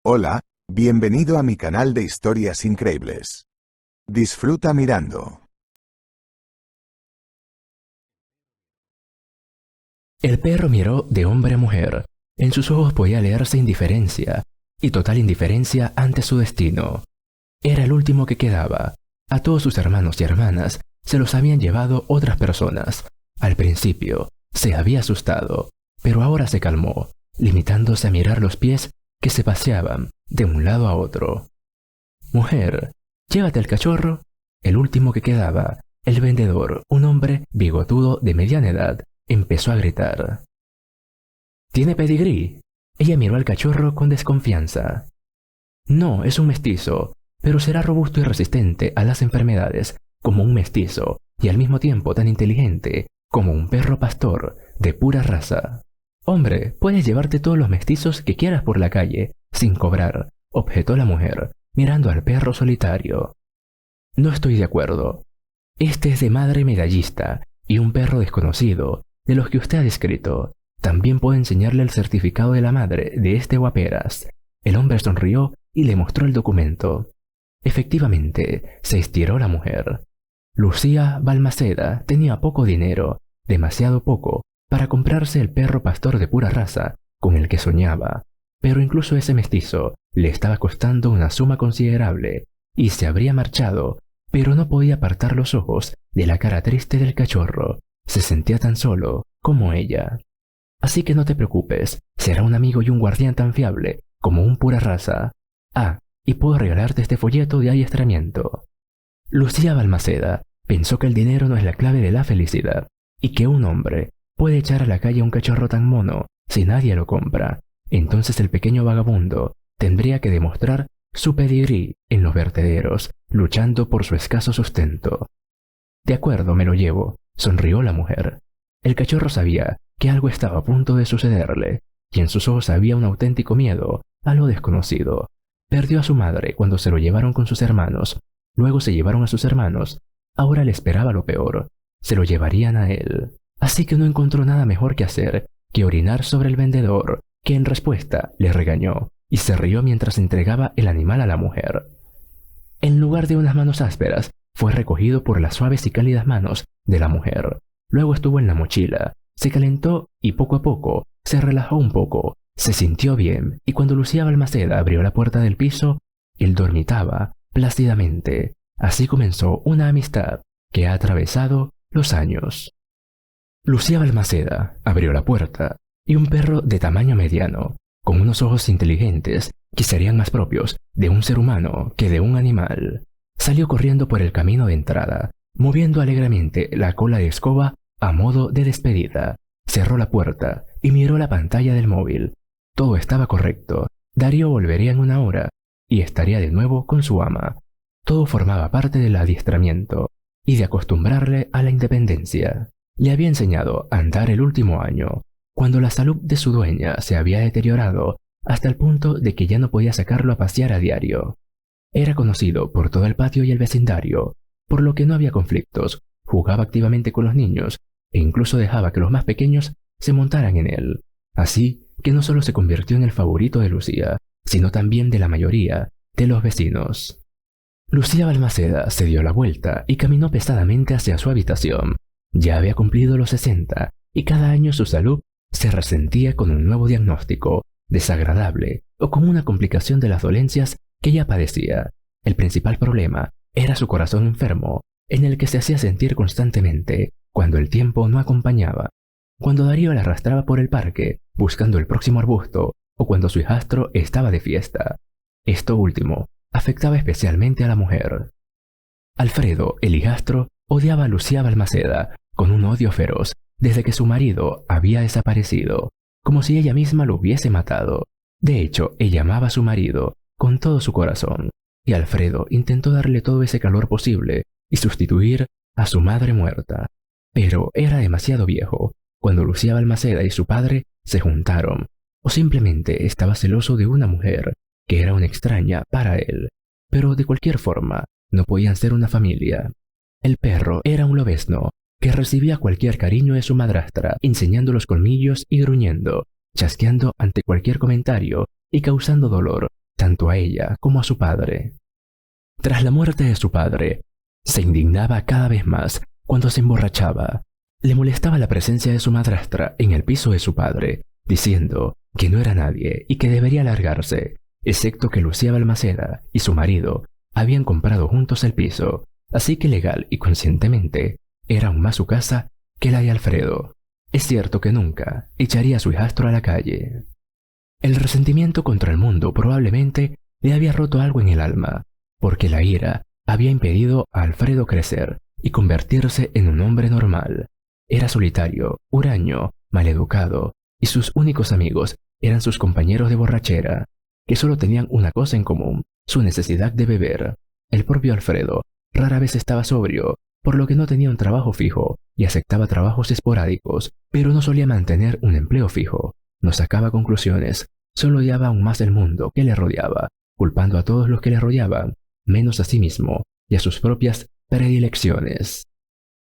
Hola, bienvenido a mi canal de historias increíbles. Disfruta mirando. El perro miró de hombre a mujer. En sus ojos podía leerse indiferencia, y total indiferencia ante su destino. Era el último que quedaba. A todos sus hermanos y hermanas se los habían llevado otras personas. Al principio se había asustado, pero ahora se calmó, limitándose a mirar los pies que se paseaban de un lado a otro. «Mujer, llévate al cachorro». El último que quedaba, el vendedor, un hombre bigotudo de mediana edad, empezó a gritar. «¿Tiene pedigrí?». Ella miró al cachorro con desconfianza. «No, es un mestizo, pero será robusto y resistente a las enfermedades como un mestizo y al mismo tiempo tan inteligente como un perro pastor de pura raza». «Hombre, puedes llevarte todos los mestizos que quieras por la calle, sin cobrar», objetó la mujer, mirando al perro solitario. «No estoy de acuerdo. Este es de madre medallista y un perro desconocido, de los que usted ha descrito. También puedo enseñarle el certificado de la madre de este guaperas». El hombre sonrió y le mostró el documento. Efectivamente, se estiró la mujer. Lucía Balmaceda tenía poco dinero, demasiado poco, para comprarse el perro pastor de pura raza con el que soñaba, pero incluso ese mestizo le estaba costando una suma considerable, y se habría marchado, pero no podía apartar los ojos de la cara triste del cachorro. Se sentía tan solo como ella. «Así que no te preocupes, será un amigo y un guardián tan fiable como un pura raza. Ah, y puedo regalarte este folleto de adiestramiento». Lucía Balmaceda pensó que el dinero no es la clave de la felicidad, y que un hombre puede echar a la calle un cachorro tan mono si nadie lo compra. Entonces el pequeño vagabundo tendría que demostrar su pedigrí en los vertederos, luchando por su escaso sustento. «De acuerdo, me lo llevo», sonrió la mujer. El cachorro sabía que algo estaba a punto de sucederle, y en sus ojos había un auténtico miedo a lo desconocido. Perdió a su madre cuando se lo llevaron con sus hermanos, luego se llevaron a sus hermanos, ahora le esperaba lo peor, se lo llevarían a él. Así que no encontró nada mejor que hacer que orinar sobre el vendedor, que en respuesta le regañó, y se rió mientras entregaba el animal a la mujer. En lugar de unas manos ásperas, fue recogido por las suaves y cálidas manos de la mujer. Luego estuvo en la mochila, se calentó y poco a poco se relajó un poco, se sintió bien, y cuando Lucía Balmaceda abrió la puerta del piso, él dormitaba plácidamente. Así comenzó una amistad que ha atravesado los años. Lucía Balmaceda abrió la puerta, y un perro de tamaño mediano, con unos ojos inteligentes que serían más propios de un ser humano que de un animal, salió corriendo por el camino de entrada, moviendo alegremente la cola de escoba a modo de despedida. Cerró la puerta y miró la pantalla del móvil. Todo estaba correcto. Darío volvería en una hora y estaría de nuevo con su ama. Todo formaba parte del adiestramiento y de acostumbrarle a la independencia. Le había enseñado a andar el último año, cuando la salud de su dueña se había deteriorado hasta el punto de que ya no podía sacarlo a pasear a diario. Era conocido por todo el patio y el vecindario, por lo que no había conflictos, jugaba activamente con los niños e incluso dejaba que los más pequeños se montaran en él. Así que no solo se convirtió en el favorito de Lucía, sino también de la mayoría de los vecinos. Lucía Balmaceda se dio la vuelta y caminó pesadamente hacia su habitación. Ya había cumplido los 60 y cada año su salud se resentía con un nuevo diagnóstico, desagradable o con una complicación de las dolencias que ya padecía. El principal problema era su corazón enfermo, en el que se hacía sentir constantemente cuando el tiempo no acompañaba. Cuando Darío la arrastraba por el parque buscando el próximo arbusto o cuando su hijastro estaba de fiesta. Esto último afectaba especialmente a la mujer. Alfredo, el hijastro, odiaba a Lucía Balmaceda con un odio feroz desde que su marido había desaparecido, como si ella misma lo hubiese matado. De hecho, ella amaba a su marido con todo su corazón, y Alfredo intentó darle todo ese calor posible y sustituir a su madre muerta. Pero era demasiado viejo cuando Lucía Balmaceda y su padre se juntaron, o simplemente estaba celoso de una mujer que era una extraña para él. Pero de cualquier forma, no podían ser una familia. El perro era un lobezno que recibía cualquier cariño de su madrastra, enseñando los colmillos y gruñendo, chasqueando ante cualquier comentario y causando dolor, tanto a ella como a su padre. Tras la muerte de su padre, se indignaba cada vez más cuando se emborrachaba. Le molestaba la presencia de su madrastra en el piso de su padre, diciendo que no era nadie y que debería largarse, excepto que Lucía Balmaceda y su marido habían comprado juntos el piso, así que legal y conscientemente era aún más su casa que la de Alfredo. Es cierto que nunca echaría a su hijastro a la calle. El resentimiento contra el mundo probablemente le había roto algo en el alma, porque la ira había impedido a Alfredo crecer y convertirse en un hombre normal. Era solitario, huraño, maleducado, y sus únicos amigos eran sus compañeros de borrachera, que solo tenían una cosa en común, su necesidad de beber. El propio Alfredo rara vez estaba sobrio, por lo que no tenía un trabajo fijo y aceptaba trabajos esporádicos, pero no solía mantener un empleo fijo. No sacaba conclusiones, solo odiaba aún más el mundo que le rodeaba, culpando a todos los que le rodeaban, menos a sí mismo y a sus propias predilecciones.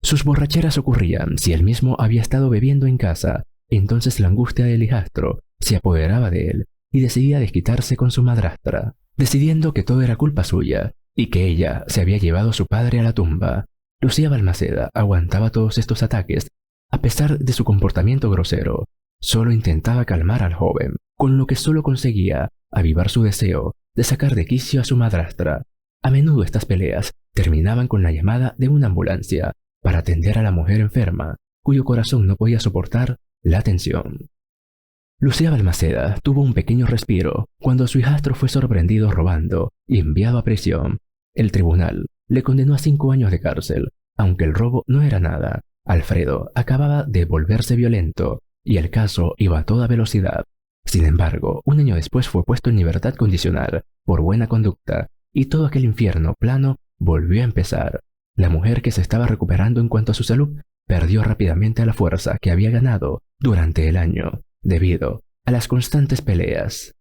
Sus borracheras ocurrían si él mismo había estado bebiendo en casa, entonces la angustia del hijastro se apoderaba de él y decidía desquitarse con su madrastra, decidiendo que todo era culpa suya y que ella se había llevado a su padre a la tumba. Lucía Balmaceda aguantaba todos estos ataques a pesar de su comportamiento grosero. Solo intentaba calmar al joven, con lo que solo conseguía avivar su deseo de sacar de quicio a su madrastra. A menudo estas peleas terminaban con la llamada de una ambulancia para atender a la mujer enferma, cuyo corazón no podía soportar la tensión. Lucía Balmaceda tuvo un pequeño respiro cuando su hijastro fue sorprendido robando y enviado a prisión. El tribunal le condenó a 5 años de cárcel, aunque el robo no era nada. Alfredo acababa de volverse violento y el caso iba a toda velocidad. Sin embargo, un año después fue puesto en libertad condicional por buena conducta y todo aquel infierno plano volvió a empezar. La mujer, que se estaba recuperando en cuanto a su salud, perdió rápidamente la fuerza que había ganado durante el año, debido a las constantes peleas.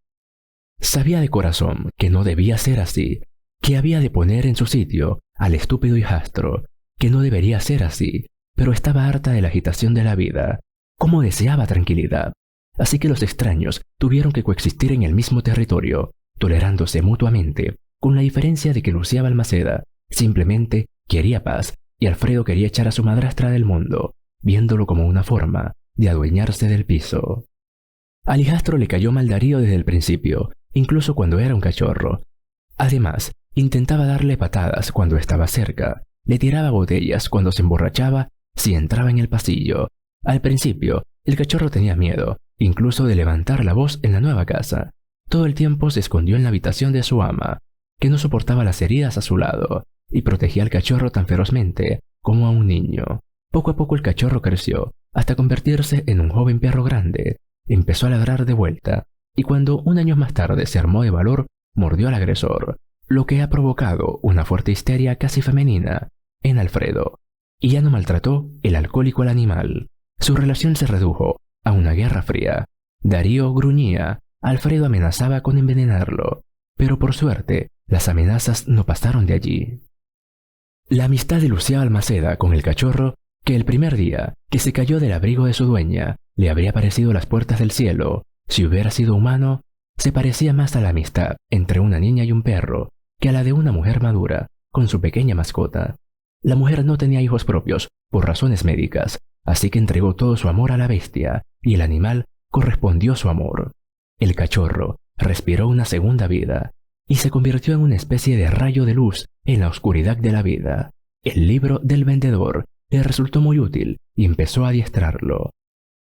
Sabía de corazón que no debía ser así, que había de poner en su sitio al estúpido hijastro, que no debería ser así, pero estaba harta de la agitación de la vida. Cómo deseaba tranquilidad. Así que los extraños tuvieron que coexistir en el mismo territorio, tolerándose mutuamente, con la diferencia de que Lucía Balmaceda simplemente quería paz y Alfredo quería echar a su madrastra del mundo, viéndolo como una forma de adueñarse del piso. Al hijastro le cayó mal Darío desde el principio, incluso cuando era un cachorro. Además, intentaba darle patadas cuando estaba cerca, le tiraba botellas cuando se emborrachaba si entraba en el pasillo. Al principio, el cachorro tenía miedo, incluso de levantar la voz en la nueva casa. Todo el tiempo se escondió en la habitación de su ama, que no soportaba las heridas a su lado, y protegía al cachorro tan ferozmente como a un niño. Poco a poco el cachorro creció, hasta convertirse en un joven perro grande. Empezó a ladrar de vuelta, y cuando 1 año más tarde se armó de valor, mordió al agresor, lo que ha provocado una fuerte histeria casi femenina en Alfredo, y ya no maltrató el alcohólico al animal. Su relación se redujo a una guerra fría. Darío gruñía, Alfredo amenazaba con envenenarlo, pero por suerte las amenazas no pasaron de allí. La amistad de Lucía Balmaceda con el cachorro, que el primer día que se cayó del abrigo de su dueña le habría parecido las puertas del cielo, si hubiera sido humano, se parecía más a la amistad entre una niña y un perro que a la de una mujer madura con su pequeña mascota. La mujer no tenía hijos propios por razones médicas, así que entregó todo su amor a la bestia y el animal correspondió su amor. El cachorro respiró una segunda vida y se convirtió en una especie de rayo de luz en la oscuridad de la vida. El libro del vendedor le resultó muy útil y empezó a adiestrarlo.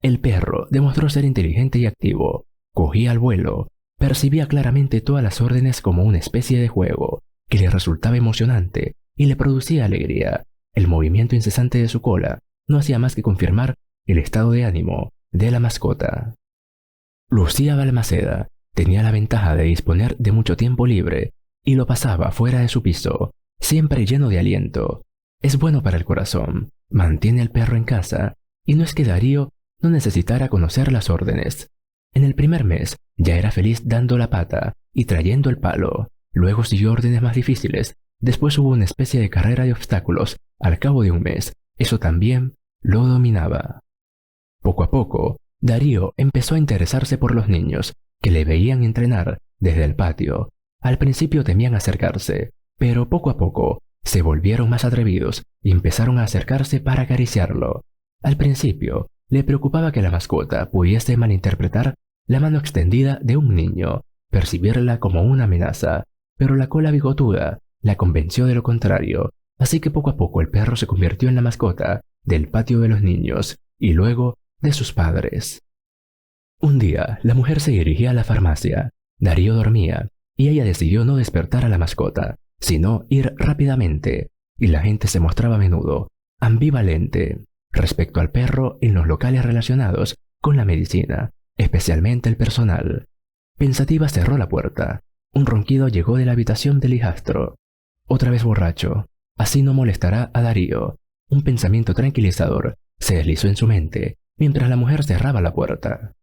El perro demostró ser inteligente y activo, cogía al vuelo, percibía claramente todas las órdenes como una especie de juego que le resultaba emocionante y le producía alegría. El movimiento incesante de su cola no hacía más que confirmar el estado de ánimo de la mascota. Lucía Balmaceda tenía la ventaja de disponer de mucho tiempo libre y lo pasaba fuera de su piso, siempre lleno de aliento. Es bueno para el corazón, mantiene al perro en casa, y no es que Darío no necesitara conocer las órdenes. En el primer mes ya era feliz dando la pata y trayendo el palo. Luego siguió órdenes más difíciles. Después hubo una especie de carrera de obstáculos. Al cabo de un mes, eso también lo dominaba. Poco a poco, Darío empezó a interesarse por los niños, que le veían entrenar desde el patio. Al principio temían acercarse, pero poco a poco se volvieron más atrevidos y empezaron a acercarse para acariciarlo. Al principio, le preocupaba que la mascota pudiese malinterpretar la mano extendida de un niño, percibirla como una amenaza, pero la cola bigotuda la convenció de lo contrario, así que poco a poco el perro se convirtió en la mascota del patio de los niños y luego de sus padres. Un día, la mujer se dirigía a la farmacia. Darío dormía y ella decidió no despertar a la mascota, sino ir rápidamente, y la gente se mostraba a menudo ambivalente respecto al perro en los locales relacionados con la medicina, especialmente el personal. Pensativa cerró la puerta. Un ronquido llegó de la habitación del hijastro. Otra vez borracho. Así no molestará a Darío. Un pensamiento tranquilizador se deslizó en su mente mientras la mujer cerraba la puerta.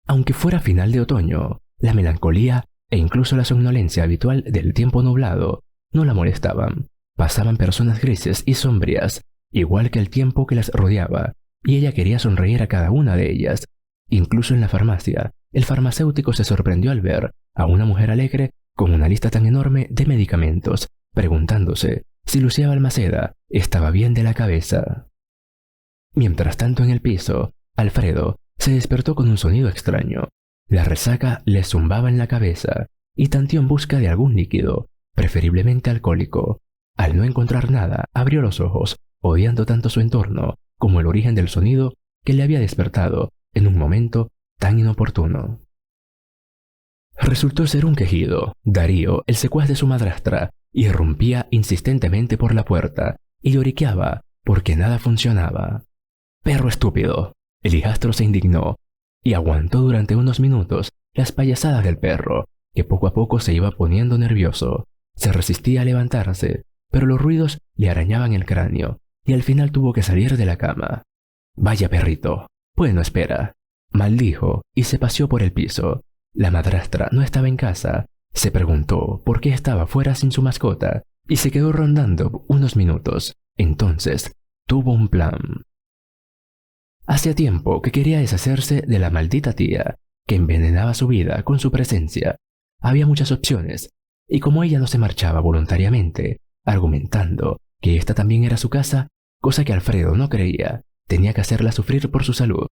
Aunque fuera final de otoño, la melancolía e incluso la somnolencia habitual del tiempo nublado no la molestaban. Pasaban personas grises y sombrías, igual que el tiempo que las rodeaba, y ella quería sonreír a cada una de ellas. Incluso en la farmacia, el farmacéutico se sorprendió al ver a una mujer alegre con una lista tan enorme de medicamentos, preguntándose si Lucía Balmaceda estaba bien de la cabeza. Mientras tanto en el piso, Alfredo se despertó con un sonido extraño. La resaca le zumbaba en la cabeza y tanteó en busca de algún líquido, preferiblemente alcohólico. Al no encontrar nada, abrió los ojos, odiando tanto su entorno como el origen del sonido que le había despertado en un momento tan inoportuno. Resultó ser un quejido. Darío, el secuaz de su madrastra, irrumpía insistentemente por la puerta y lloriqueaba porque nada funcionaba. «¡Perro estúpido!». El hijastro se indignó y aguantó durante unos minutos las payasadas del perro, que poco a poco se iba poniendo nervioso. Se resistía a levantarse, pero los ruidos le arañaban el cráneo y al final tuvo que salir de la cama. «Vaya perrito, pues no espera», maldijo y se paseó por el piso. La madrastra no estaba en casa. Se preguntó por qué estaba fuera sin su mascota y se quedó rondando unos minutos. Entonces tuvo un plan. Hacía tiempo que quería deshacerse de la maldita tía que envenenaba su vida con su presencia. Había muchas opciones, y como ella no se marchaba voluntariamente, argumentando que esta también era su casa, cosa que Alfredo no creía, tenía que hacerla sufrir por su salud.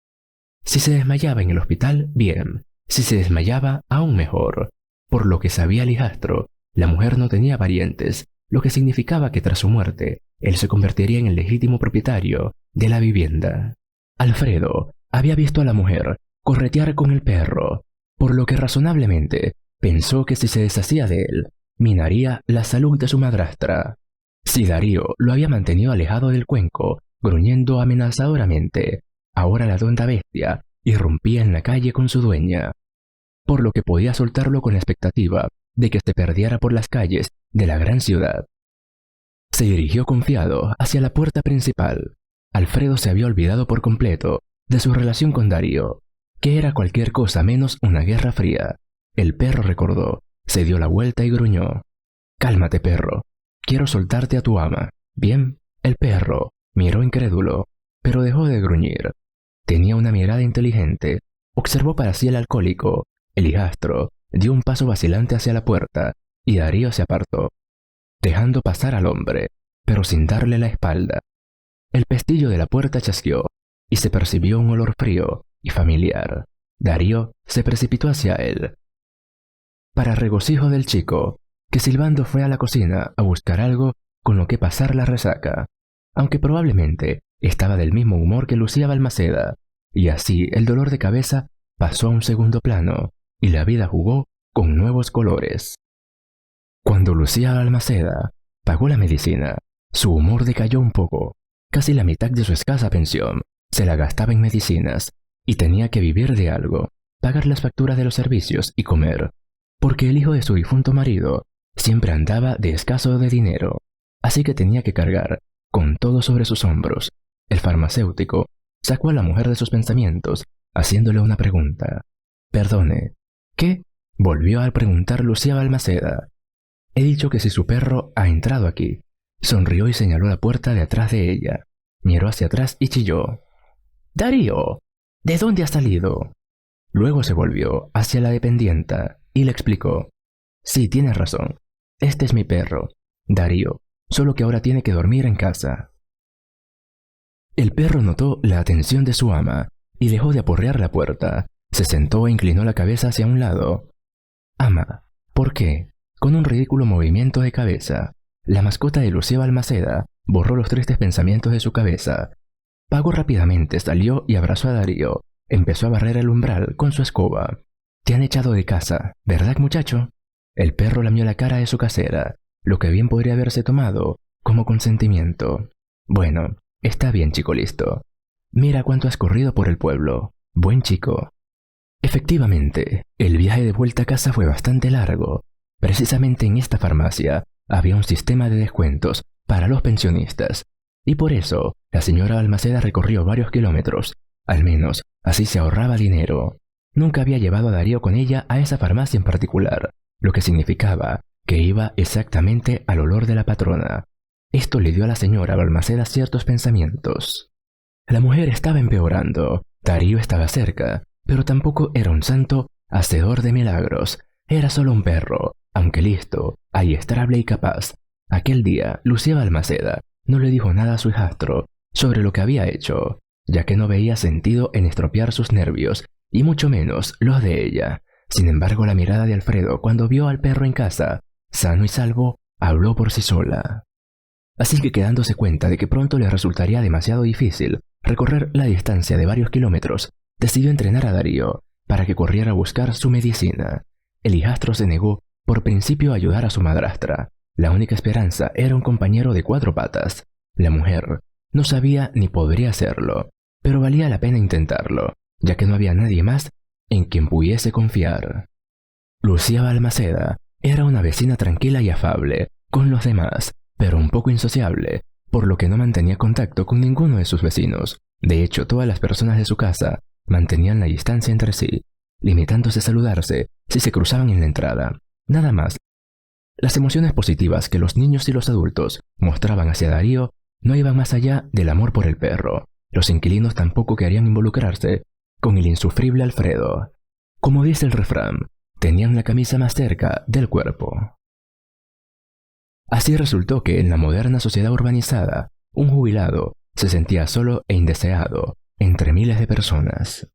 Si se desmayaba en el hospital, bien. Si se desmayaba, aún mejor. Por lo que sabía el hijastro, la mujer no tenía parientes, lo que significaba que tras su muerte, él se convertiría en el legítimo propietario de la vivienda. Alfredo había visto a la mujer corretear con el perro, por lo que razonablemente pensó que si se deshacía de él, minaría la salud de su madrastra. Si Darío lo había mantenido alejado del cuenco, gruñendo amenazadoramente, ahora la tonta bestia irrumpía en la calle con su dueña, por lo que podía soltarlo con la expectativa de que se perdiera por las calles de la gran ciudad. Se dirigió confiado hacia la puerta principal. Alfredo se había olvidado por completo de su relación con Darío, que era cualquier cosa menos una guerra fría. El perro recordó, se dio la vuelta y gruñó. «Cálmate, perro. Quiero soltarte a tu ama». «Bien». El perro miró incrédulo, pero dejó de gruñir. Tenía una mirada inteligente. Observó para sí el alcohólico. El hijastro dio un paso vacilante hacia la puerta y Darío se apartó, dejando pasar al hombre, pero sin darle la espalda. El pestillo de la puerta chasqueó y se percibió un olor frío y familiar. Darío se precipitó hacia él. Para regocijo del chico, que silbando fue a la cocina a buscar algo con lo que pasar la resaca, aunque probablemente estaba del mismo humor que Lucía Balmaceda, y así el dolor de cabeza pasó a un segundo plano y la vida jugó con nuevos colores. Cuando Lucía Balmaceda pagó la medicina, su humor decayó un poco. Casi la mitad de su escasa pensión se la gastaba en medicinas y tenía que vivir de algo, pagar las facturas de los servicios y comer, porque el hijo de su difunto marido siempre andaba de escaso de dinero, así que tenía que cargar con todo sobre sus hombros. El farmacéutico sacó a la mujer de sus pensamientos, haciéndole una pregunta. «Perdone, ¿qué?», volvió a preguntar Lucía Balmaceda. «He dicho que si su perro ha entrado aquí». Sonrió y señaló la puerta de atrás de ella. Miró hacia atrás y chilló. «Darío, ¿de dónde has salido?». Luego se volvió hacia la dependienta y le explicó. Sí, tienes razón. Este es mi perro, Darío, solo que ahora tiene que dormir en casa. El perro notó la atención de su ama y dejó de aporrear la puerta. Se sentó e inclinó la cabeza hacia un lado. Ama, ¿por qué? Con un ridículo movimiento de cabeza, la mascota de Lucía Balmaceda borró los tristes pensamientos de su cabeza. Pago rápidamente salió y abrazó a Darío. Empezó a barrer el umbral con su escoba. Te han echado de casa, ¿verdad, muchacho? El perro lamió la cara de su casera, lo que bien podría haberse tomado como consentimiento. Bueno, está bien, chico listo. Mira cuánto has corrido por el pueblo. Buen chico. Efectivamente, el viaje de vuelta a casa fue bastante largo. Precisamente en esta farmacia había un sistema de descuentos para los pensionistas, y por eso la señora Balmaceda recorrió varios kilómetros. Al menos así se ahorraba dinero. Nunca había llevado a Darío con ella a esa farmacia en particular, lo que significaba que iba exactamente al olor de la patrona. Esto le dio a la señora Balmaceda ciertos pensamientos. La mujer estaba empeorando. Darío estaba cerca, pero tampoco era un santo hacedor de milagros. Era solo un perro, aunque listo, adiestrable y capaz. Aquel día, Lucía Balmaceda no le dijo nada a su hijastro sobre lo que había hecho, ya que no veía sentido en estropear sus nervios, y mucho menos los de ella. Sin embargo, la mirada de Alfredo cuando vio al perro en casa, sano y salvo, habló por sí sola. Así que, quedándose cuenta de que pronto le resultaría demasiado difícil recorrer la distancia de varios kilómetros, decidió entrenar a Darío para que corriera a buscar su medicina. El hijastro se negó por principio a ayudar a su madrastra. La única esperanza era un compañero de 4 patas. La mujer no sabía ni podría hacerlo, pero valía la pena intentarlo, ya que no había nadie más en quien pudiese confiar. Lucía Balmaceda era una vecina tranquila y afable con los demás, pero un poco insociable, por lo que no mantenía contacto con ninguno de sus vecinos. De hecho, todas las personas de su casa mantenían la distancia entre sí, limitándose a saludarse si se cruzaban en la entrada. Nada más. Las emociones positivas que los niños y los adultos mostraban hacia Darío no iban más allá del amor por el perro. Los inquilinos tampoco querían involucrarse con el insufrible Alfredo. Como dice el refrán, tenían la camisa más cerca del cuerpo. Así resultó que en la moderna sociedad urbanizada, un jubilado se sentía solo e indeseado entre miles de personas.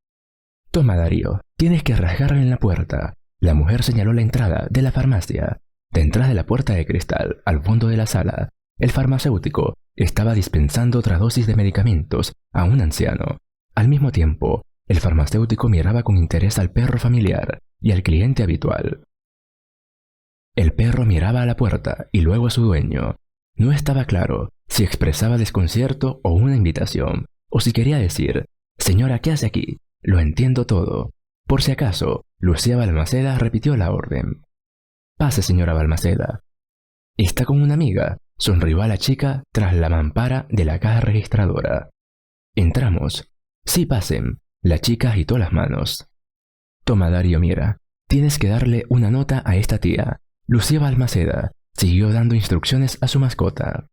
Toma, Darío, tienes que rasgarle en la puerta. La mujer señaló la entrada de la farmacia. Detrás de la puerta de cristal, al fondo de la sala, el farmacéutico estaba dispensando otra dosis de medicamentos a un anciano. Al mismo tiempo, el farmacéutico miraba con interés al perro familiar y al cliente habitual. El perro miraba a la puerta y luego a su dueño. No estaba claro si expresaba desconcierto o una invitación, o si quería decir: «Señora, ¿qué hace aquí? Lo entiendo todo». Por si acaso, Lucía Balmaceda repitió la orden. «Pase, señora Balmaceda». «¿Está con una amiga?», sonrió a la chica tras la mampara de la caja registradora. «Entramos». «Sí, pasen». La chica agitó las manos. «Toma, Darío, mira. Tienes que darle una nota a esta tía». Lucía Balmaceda siguió dando instrucciones a su mascota.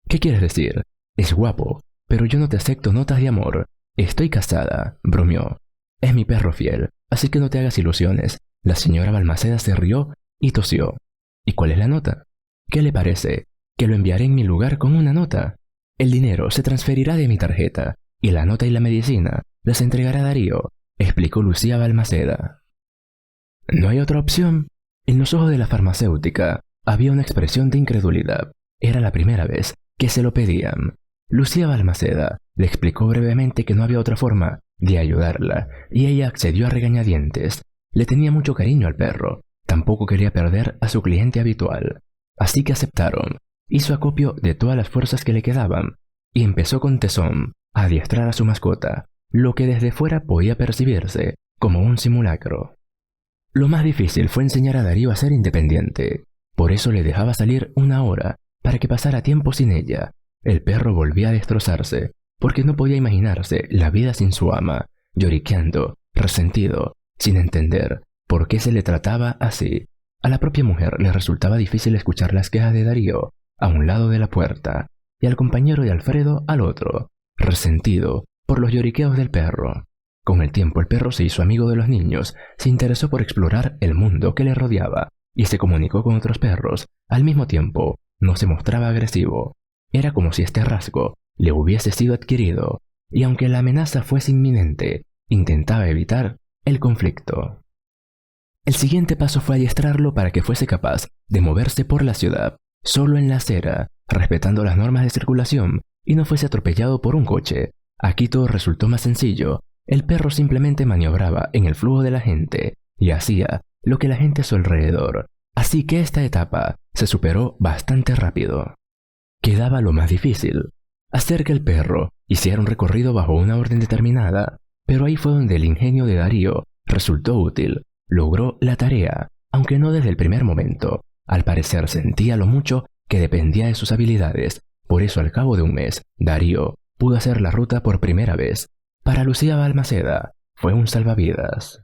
«¿Qué quieres decir? Es guapo, pero yo no te acepto notas de amor. Estoy casada», bromeó. «Es mi perro fiel, así que no te hagas ilusiones». La señora Balmaceda se rió y tosió. «¿Y cuál es la nota? ¿Qué le parece? Que lo enviaré en mi lugar con una nota. El dinero se transferirá de mi tarjeta, y la nota y la medicina las entregará Darío», explicó Lucía Balmaceda. «¿No hay otra opción?». En los ojos de la farmacéutica había una expresión de incredulidad. Era la primera vez que se lo pedían. Lucía Balmaceda le explicó brevemente que no había otra forma de ayudarla, y ella accedió a regañadientes. Le tenía mucho cariño al perro. Tampoco quería perder a su cliente habitual. Así que aceptaron. Hizo acopio de todas las fuerzas que le quedaban, y empezó con tesón a adiestrar a su mascota, lo que desde fuera podía percibirse como un simulacro. Lo más difícil fue enseñar a Darío a ser independiente. Por eso le dejaba salir 1 hora para que pasara tiempo sin ella. El perro volvía a destrozarse, porque no podía imaginarse la vida sin su ama, lloriqueando, resentido, sin entender por qué se le trataba así. A la propia mujer le resultaba difícil escuchar las quejas de Darío a un lado de la puerta, y al compañero de Alfredo al otro, resentido por los lloriqueos del perro. Con el tiempo el perro se hizo amigo de los niños, se interesó por explorar el mundo que le rodeaba, y se comunicó con otros perros. Al mismo tiempo, no se mostraba agresivo. Era como si este rasgo le hubiese sido adquirido, y aunque la amenaza fuese inminente, intentaba evitar el conflicto. El siguiente paso fue adiestrarlo para que fuese capaz de moverse por la ciudad, solo en la acera, respetando las normas de circulación, y no fuese atropellado por un coche. Aquí todo resultó más sencillo. El perro simplemente maniobraba en el flujo de la gente y hacía lo que la gente a su alrededor. Así que esta etapa se superó bastante rápido. Quedaba lo más difícil, hacer que el perro hiciera un recorrido bajo una orden determinada, pero ahí fue donde el ingenio de Darío resultó útil. Logró la tarea, aunque no desde el primer momento. Al parecer sentía lo mucho que dependía de sus habilidades. Por eso al cabo de un mes, Darío pudo hacer la ruta por primera vez. Para Lucía Balmaceda fue un salvavidas.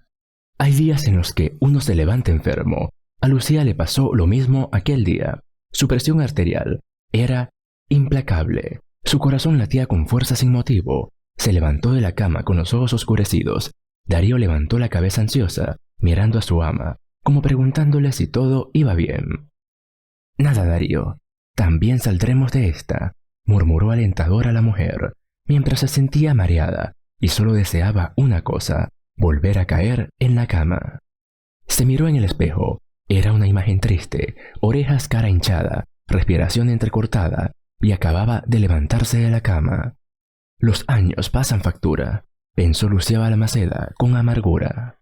Hay días en los que uno se levanta enfermo. A Lucía le pasó lo mismo aquel día. Su presión arterial era implacable. Su corazón latía con fuerza sin motivo. Se levantó de la cama con los ojos oscurecidos. Darío levantó la cabeza ansiosa, mirando a su ama, como preguntándole si todo iba bien. «Nada, Darío. También saldremos de esta», murmuró alentadora la mujer, mientras se sentía mareada y solo deseaba una cosa: volver a caer en la cama. Se miró en el espejo. Era una imagen triste, orejas cara hinchada, respiración entrecortada, y acababa de levantarse de la cama. Los años pasan factura, pensó Lucía Balmaceda con amargura.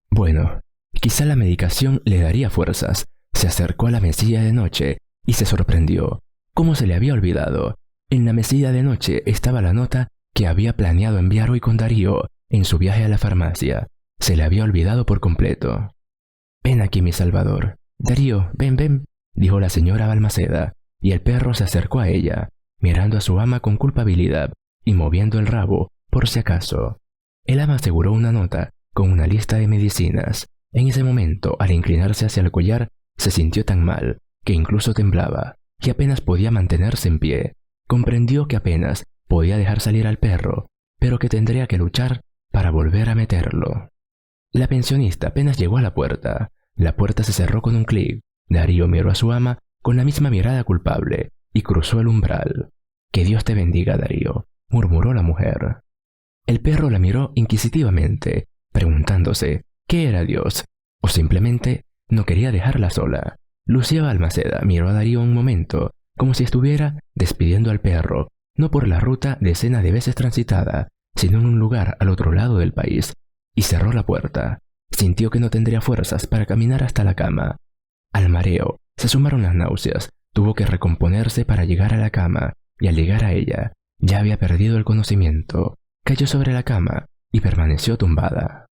Bueno, quizá la medicación le daría fuerzas. Se acercó a la mesilla de noche y se sorprendió. ¿Cómo se le había olvidado? En la mesilla de noche estaba la nota que había planeado enviar hoy con Darío en su viaje a la farmacia. Se le había olvidado por completo. «Ven aquí, mi salvador». «Darío, ven, ven», dijo la señora Balmaceda, y el perro se acercó a ella, mirando a su ama con culpabilidad y moviendo el rabo por si acaso. El ama aseguró una nota con una lista de medicinas. En ese momento, al inclinarse hacia el collar, se sintió tan mal que incluso temblaba, y apenas podía mantenerse en pie. Comprendió que apenas podía dejar salir al perro, pero que tendría que luchar para volver a meterlo. La pensionista apenas llegó a la puerta. La puerta se cerró con un clic. Darío miró a su ama con la misma mirada culpable y cruzó el umbral. «Que Dios te bendiga, Darío», murmuró la mujer. El perro la miró inquisitivamente, preguntándose qué era Dios, o simplemente no quería dejarla sola. Lucía Balmaceda miró a Darío un momento, como si estuviera despidiendo al perro, no por la ruta decenas de veces transitada, sino en un lugar al otro lado del país, y cerró la puerta. Sintió que no tendría fuerzas para caminar hasta la cama. Al mareo se sumaron las náuseas. Tuvo que recomponerse para llegar a la cama, y al llegar a ella, ya había perdido el conocimiento. Cayó sobre la cama y permaneció tumbada.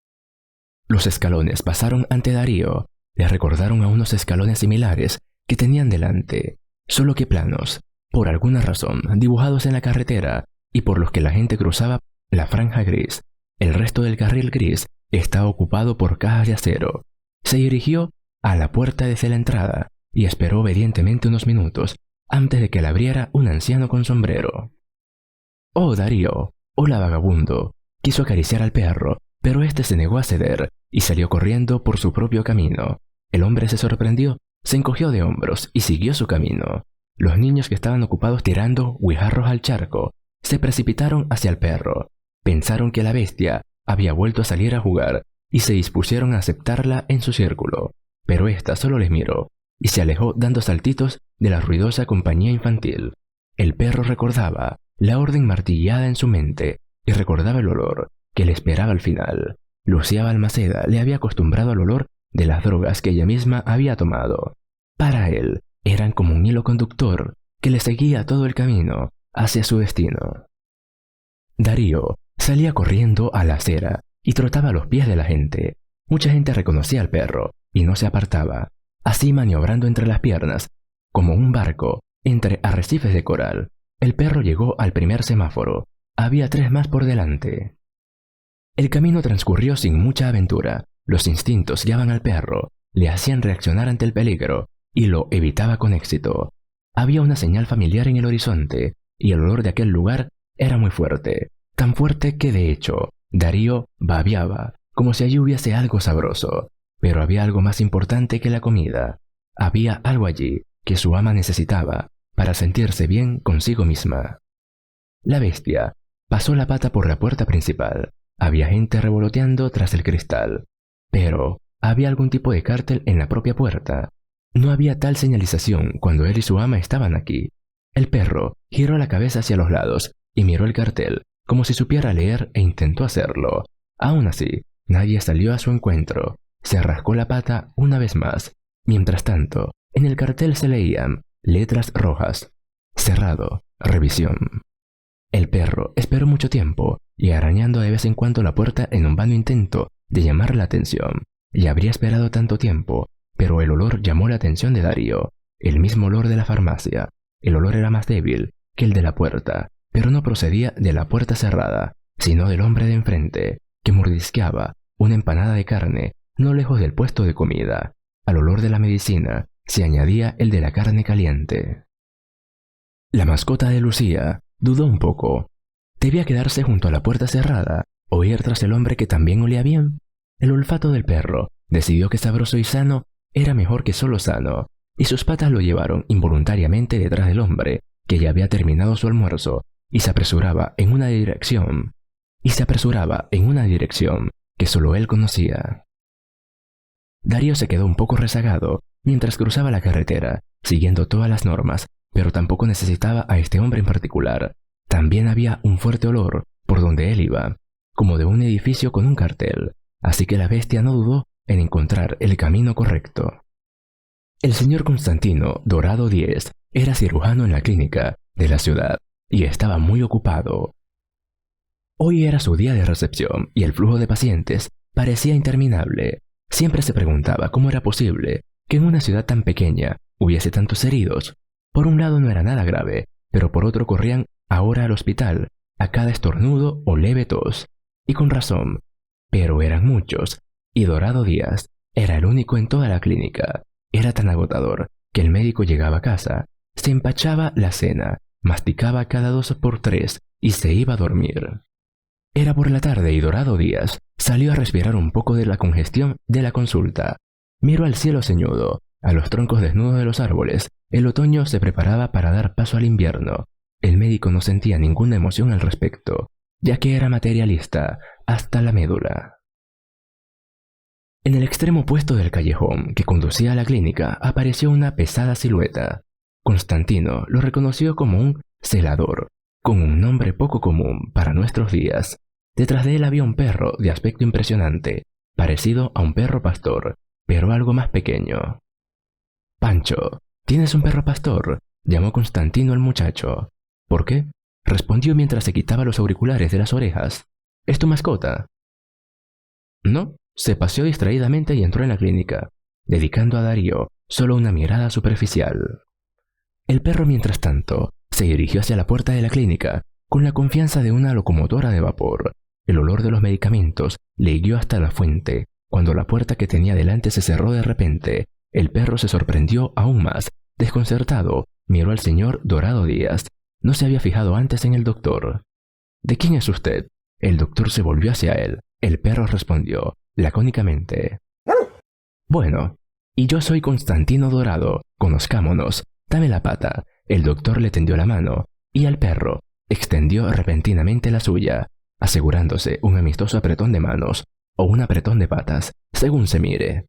Los escalones pasaron ante Darío. Le recordaron a unos escalones similares que tenían delante, solo que planos, por alguna razón dibujados en la carretera y por los que la gente cruzaba la franja gris. El resto del carril gris estaba ocupado por cajas de acero. Se dirigió a la puerta desde la entrada y esperó obedientemente unos minutos antes de que la abriera un anciano con sombrero. «Oh, Darío, hola, vagabundo», quiso acariciar al perro, pero éste se negó a ceder y salió corriendo por su propio camino. El hombre se sorprendió, se encogió de hombros y siguió su camino. Los niños que estaban ocupados tirando guijarros al charco se precipitaron hacia el perro. Pensaron que la bestia había vuelto a salir a jugar y se dispusieron a aceptarla en su círculo, pero ésta solo les miró y se alejó dando saltitos de la ruidosa compañía infantil. El perro recordaba la orden martillada en su mente y recordaba el olor que le esperaba al final. Lucía Balmaceda le había acostumbrado al olor de las drogas que ella misma había tomado. Para él, eran como un hilo conductor que le seguía todo el camino hacia su destino. Darío salía corriendo a la acera y trotaba a los pies de la gente. Mucha gente reconocía al perro y no se apartaba, así maniobrando entre las piernas, como un barco entre arrecifes de coral. El perro llegó al primer semáforo. Había 3 más por delante. El camino transcurrió sin mucha aventura. Los instintos guiaban al perro, le hacían reaccionar ante el peligro y lo evitaba con éxito. Había una señal familiar en el horizonte y el olor de aquel lugar era muy fuerte, tan fuerte que de hecho Darío babeaba como si allí hubiese algo sabroso. Pero había algo más importante que la comida. Había algo allí que su ama necesitaba para sentirse bien consigo misma. La bestia pasó la pata por la puerta principal. Había gente revoloteando tras el cristal, pero había algún tipo de cártel en la propia puerta. No había tal señalización cuando él y su ama estaban aquí. El perro giró la cabeza hacia los lados y miró el cartel como si supiera leer e intentó hacerlo. Aún así, nadie salió a su encuentro. Se rascó la pata una vez más. Mientras tanto, en el cartel se leían letras rojas: cerrado, revisión. El perro esperó mucho tiempo y arañando de vez en cuando la puerta en un vano intento de llamar la atención. Y habría esperado tanto tiempo, pero el olor llamó la atención de Darío. El mismo olor de la farmacia. El olor era más débil que el de la puerta, pero no procedía de la puerta cerrada, sino del hombre de enfrente, que mordisqueaba una empanada de carne no lejos del puesto de comida. Al olor de la medicina se añadía el de la carne caliente. La mascota de Lucía dudó un poco. Debía quedarse junto a la puerta cerrada o ir tras el hombre que también olía bien. El olfato del perro decidió que sabroso y sano era mejor que solo sano, y sus patas lo llevaron involuntariamente detrás del hombre, que ya había terminado su almuerzo, y se apresuraba en una dirección que solo él conocía. Darío se quedó un poco rezagado mientras cruzaba la carretera, siguiendo todas las normas, pero tampoco necesitaba a este hombre en particular. También había un fuerte olor por donde él iba, como de un edificio con un cartel, así que la bestia no dudó en encontrar el camino correcto. El señor Constantino Dorado Díez era cirujano en la clínica de la ciudad y estaba muy ocupado. Hoy era su día de recepción y el flujo de pacientes parecía interminable. Siempre se preguntaba cómo era posible que en una ciudad tan pequeña hubiese tantos heridos. Por un lado no era nada grave, pero por otro corrían ahora al hospital a cada estornudo o leve tos. Y con razón, pero eran muchos, y Dorado Díaz era el único en toda la clínica. Era tan agotador que el médico llegaba a casa, se empachaba la cena, masticaba cada 2 por 3 y se iba a dormir. Era por la tarde y Dorado Díaz salió a respirar un poco de la congestión de la consulta. Miró al cielo ceñudo, a los troncos desnudos de los árboles. El otoño se preparaba para dar paso al invierno. El médico no sentía ninguna emoción al respecto, ya que era materialista hasta la médula. En el extremo opuesto del callejón que conducía a la clínica apareció una pesada silueta. Constantino lo reconoció como un celador, con un nombre poco común para nuestros días. Detrás de él había un perro de aspecto impresionante, parecido a un perro pastor, pero algo más pequeño. «Pancho, ¿tienes un perro pastor?», llamó Constantino al muchacho. «¿Por qué?», respondió mientras se quitaba los auriculares de las orejas. «¿Es tu mascota?». «No», se paseó distraídamente y entró en la clínica, dedicando a Darío solo una mirada superficial. El perro, mientras tanto, se dirigió hacia la puerta de la clínica con la confianza de una locomotora de vapor. El olor de los medicamentos le guió hasta la fuente. Cuando la puerta que tenía delante se cerró de repente, el perro se sorprendió aún más. Desconcertado, miró al señor Dorado Díaz. No se había fijado antes en el doctor. «¿De quién es usted?». El doctor se volvió hacia él. El perro respondió lacónicamente: «Bueno, y yo soy Constantino Dorado. Conozcámonos. Dame la pata». El doctor le tendió la mano y al perro extendió repentinamente la suya, asegurándose un amistoso apretón de manos o un apretón de patas, según se mire.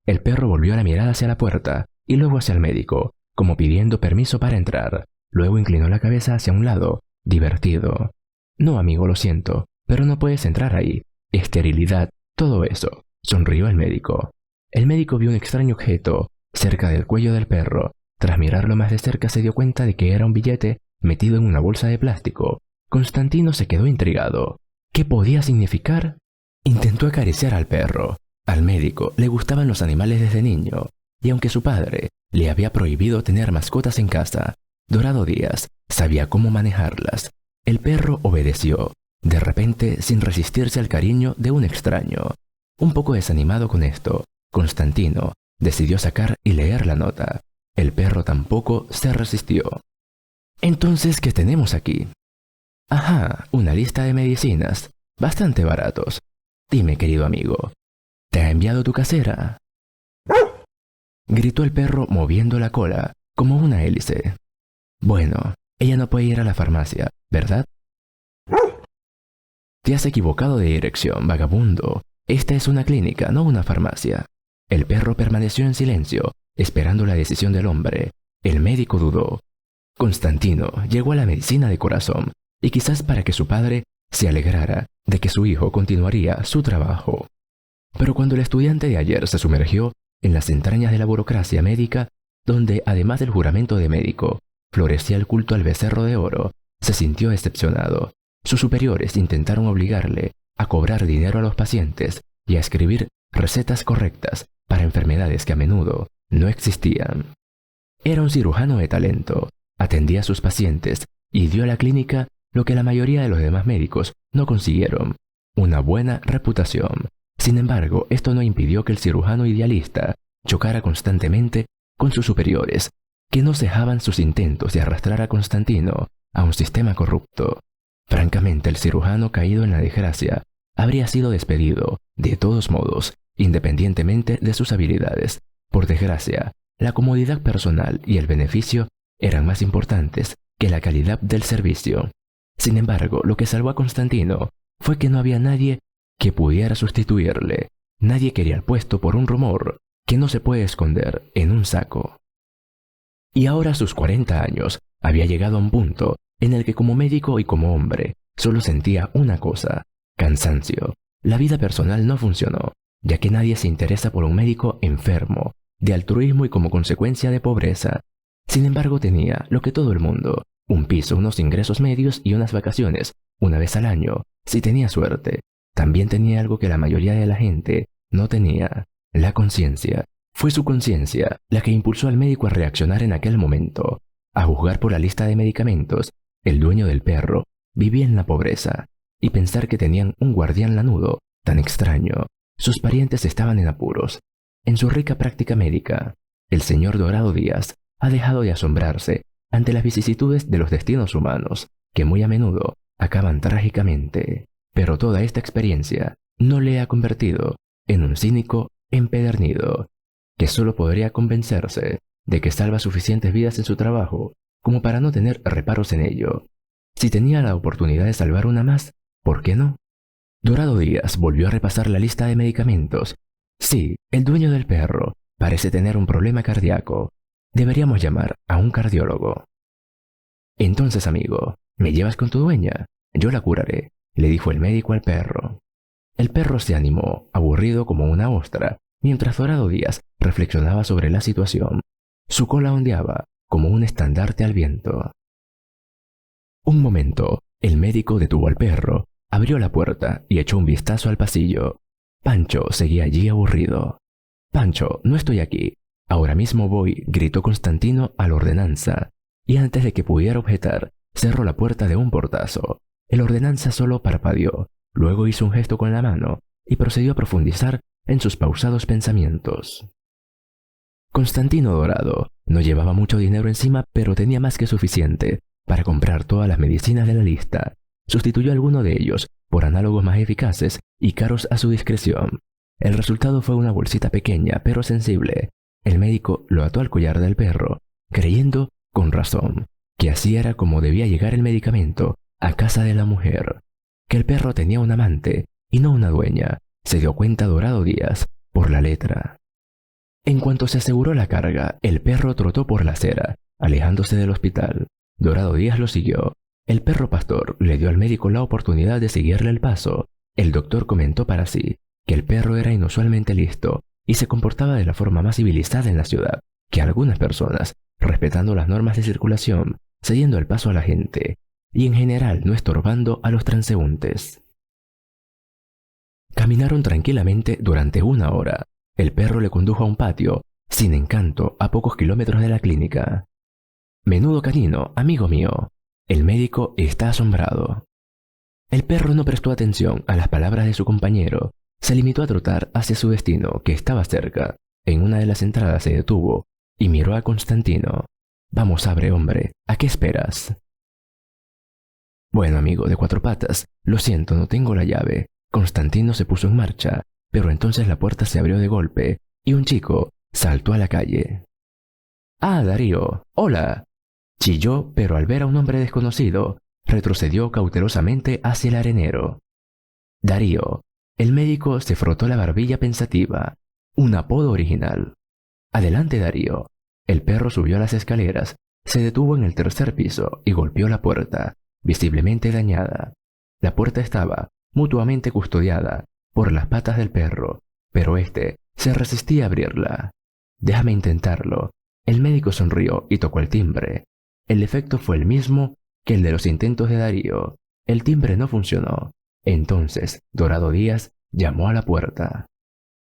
El perro volvió la mirada hacia la puerta y luego hacia el médico, como pidiendo permiso para entrar. Luego inclinó la cabeza hacia un lado, divertido. «No, amigo, lo siento, pero no puedes entrar ahí. Esterilidad, todo eso», sonrió el médico. El médico vio un extraño objeto cerca del cuello del perro. Tras mirarlo más de cerca se dio cuenta de que era un billete metido en una bolsa de plástico. Constantino se quedó intrigado. ¿Qué podía significar? Intentó acariciar al perro. Al médico le gustaban los animales desde niño, y aunque su padre le había prohibido tener mascotas en casa, Dorado Díaz sabía cómo manejarlas. El perro obedeció, de repente sin resistirse al cariño de un extraño. Un poco desanimado con esto, Constantino decidió sacar y leer la nota. El perro tampoco se resistió. «Entonces, ¿qué tenemos aquí?». «Ajá, una lista de medicinas, bastante baratos. Dime, querido amigo, ¿Te ha enviado tu casera?, gritó el perro moviendo la cola como una hélice. Bueno, ella no puede ir a la farmacia, ¿verdad? Te has equivocado de dirección, vagabundo. Esta es una clínica, no una farmacia. El perro permaneció en silencio, esperando la decisión del hombre. El médico dudó. Constantino llegó a la medicina de corazón, y quizás para que su padre se alegrara de que su hijo continuaría su trabajo. Pero cuando el estudiante de ayer se sumergió en las entrañas de la burocracia médica, donde además del juramento de médico, florecía el culto al becerro de oro, se sintió decepcionado. Sus superiores intentaron obligarle a cobrar dinero a los pacientes y a escribir recetas correctas para enfermedades que a menudo no existían. Era un cirujano de talento, atendía a sus pacientes y dio a la clínica lo que la mayoría de los demás médicos no consiguieron: una buena reputación. Sin embargo, esto no impidió que el cirujano idealista chocara constantemente con sus superiores, que no cejaban sus intentos de arrastrar a Constantino a un sistema corrupto. Francamente, el cirujano caído en la desgracia habría sido despedido de todos modos, independientemente de sus habilidades. Por desgracia, la comodidad personal y el beneficio eran más importantes que la calidad del servicio. Sin embargo, lo que salvó a Constantino fue que no había nadie que pudiera sustituirle. Nadie quería el puesto por un rumor que no se puede esconder en un saco. Y ahora a sus 40 años había llegado a un punto en el que como médico y como hombre solo sentía una cosa: cansancio. La vida personal no funcionó, ya que nadie se interesa por un médico enfermo, de altruismo y como consecuencia de pobreza. Sin embargo, tenía lo que todo el mundo: un piso, unos ingresos medios y unas vacaciones una vez al año, si tenía suerte. También tenía algo que la mayoría de la gente no tenía: la conciencia. Fue su conciencia la que impulsó al médico a reaccionar en aquel momento. A juzgar por la lista de medicamentos, el dueño del perro vivía en la pobreza, y pensar que tenían un guardián lanudo tan extraño. Sus parientes estaban en apuros. En su rica práctica médica, el señor Dorado Díaz ha dejado de asombrarse ante las vicisitudes de los destinos humanos, que muy a menudo acaban trágicamente. Pero toda esta experiencia no le ha convertido en un cínico empedernido, que solo podría convencerse de que salva suficientes vidas en su trabajo como para no tener reparos en ello. Si tenía la oportunidad de salvar una más, ¿por qué no? Dorado Díaz volvió a repasar la lista de medicamentos. Sí, el dueño del perro parece tener un problema cardíaco. Deberíamos llamar a un cardiólogo. Entonces, amigo, ¿me llevas con tu dueña? Yo la curaré, le dijo el médico al perro. El perro se animó, aburrido como una ostra, mientras Dorado Díaz reflexionaba sobre la situación. Su cola ondeaba como un estandarte al viento. Un momento, el médico detuvo al perro, abrió la puerta y echó un vistazo al pasillo. Pancho seguía allí aburrido. «Pancho, no estoy aquí. Ahora mismo voy», gritó Constantino a la ordenanza, y antes de que pudiera objetar, cerró la puerta de un portazo. El ordenanza solo parpadeó, luego hizo un gesto con la mano y procedió a profundizar en sus pausados pensamientos. Constantino Dorado no llevaba mucho dinero encima, pero tenía más que suficiente para comprar todas las medicinas de la lista. Sustituyó alguno de ellos por análogos más eficaces y caros a su discreción. El resultado fue una bolsita pequeña pero sensible. El médico lo ató al collar del perro, creyendo, con razón, que así era como debía llegar el medicamento a casa de la mujer. Que el perro tenía un amante y no una dueña, se dio cuenta Dorado Díaz por la letra. En cuanto se aseguró la carga, el perro trotó por la acera, alejándose del hospital. Dorado Díaz lo siguió. El perro pastor le dio al médico la oportunidad de seguirle el paso. El doctor comentó para sí que el perro era inusualmente listo y se comportaba de la forma más civilizada en la ciudad, que algunas personas, respetando las normas de circulación, cediendo el paso a la gente, y en general no estorbando a los transeúntes. Caminaron tranquilamente durante 1 hora. El perro le condujo a un patio, sin encanto, a pocos kilómetros de la clínica. «Menudo canino, amigo mío». El médico está asombrado. El perro no prestó atención a las palabras de su compañero. Se limitó a trotar hacia su destino, que estaba cerca. En una de las entradas se detuvo y miró a Constantino. «Vamos, abre, hombre. ¿A qué esperas?» «Bueno, amigo de 4 patas, lo siento, no tengo la llave». Constantino se puso en marcha. pero entonces la puerta se abrió de golpe y un chico saltó a la calle. «¡Ah, Darío! ¡Hola!», chilló, pero al ver a un hombre desconocido, retrocedió cautelosamente hacia el arenero. Darío. El médico se frotó la barbilla pensativa. Un apodo original. «Adelante, Darío». El perro subió a las escaleras, se detuvo en el tercer piso y golpeó la puerta, visiblemente dañada. La puerta estaba mutuamente custodiada por las patas del perro, pero éste se resistía a abrirla. «Déjame intentarlo». El médico sonrió y tocó el timbre. El efecto fue el mismo que el de los intentos de Darío. El timbre no funcionó. Entonces, Dorado Díaz llamó a la puerta.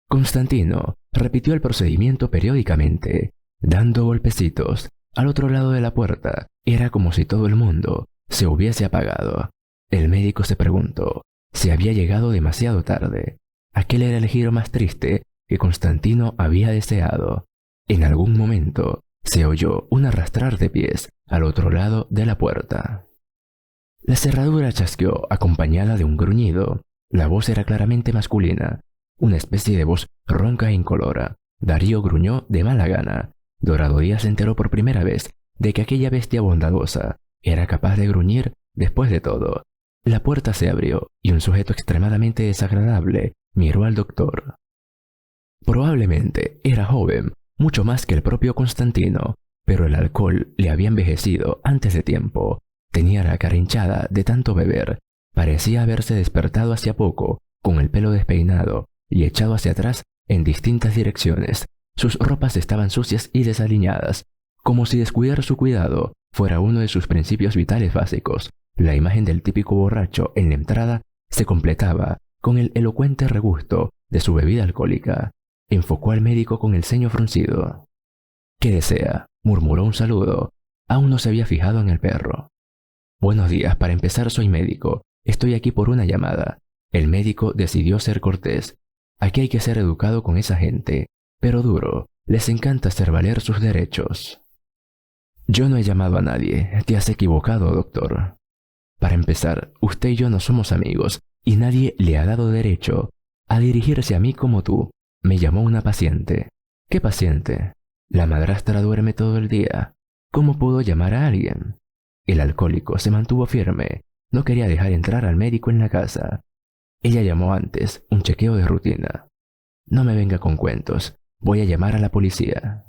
Constantino repitió el procedimiento periódicamente, dando golpecitos. Al otro lado de la puerta era como si todo el mundo se hubiese apagado. El médico se preguntó si había llegado demasiado tarde. Aquel era el giro más triste que Constantino había deseado. En algún momento se oyó un arrastrar de pies al otro lado de la puerta. La cerradura chasqueó acompañada de un gruñido. La voz era claramente masculina, una especie de voz ronca e incolora. Darío gruñó de mala gana. Dorado Díaz se enteró por primera vez de que aquella bestia bondadosa era capaz de gruñir después de todo. La puerta se abrió y un sujeto extremadamente desagradable miró al doctor. Probablemente era joven, mucho más que el propio Constantino, pero el alcohol le había envejecido antes de tiempo. Tenía la cara hinchada de tanto beber. Parecía haberse despertado hacía poco, con el pelo despeinado y echado hacia atrás en distintas direcciones. Sus ropas estaban sucias y desaliñadas, como si descuidar su cuidado fuera uno de sus principios vitales básicos. La imagen del típico borracho en la entrada se completaba con el elocuente regusto de su bebida alcohólica. Enfocó al médico con el ceño fruncido. «¿Qué desea?», murmuró un saludo. Aún no se había fijado en el perro. «Buenos días, para empezar soy médico. Estoy aquí por una llamada». El médico decidió ser cortés. Aquí hay que ser educado con esa gente, pero duro. Les encanta hacer valer sus derechos. «Yo no he llamado a nadie. Te has equivocado, doctor. Para empezar, usted y yo no somos amigos, y nadie le ha dado derecho a dirigirse a mí como tú. Me llamó una paciente». «¿Qué paciente?». «La madrastra duerme todo el día. ¿Cómo puedo llamar a alguien?». El alcohólico se mantuvo firme. No quería dejar entrar al médico en la casa. Ella llamó antes, un chequeo de rutina. «No me venga con cuentos. Voy a llamar a la policía».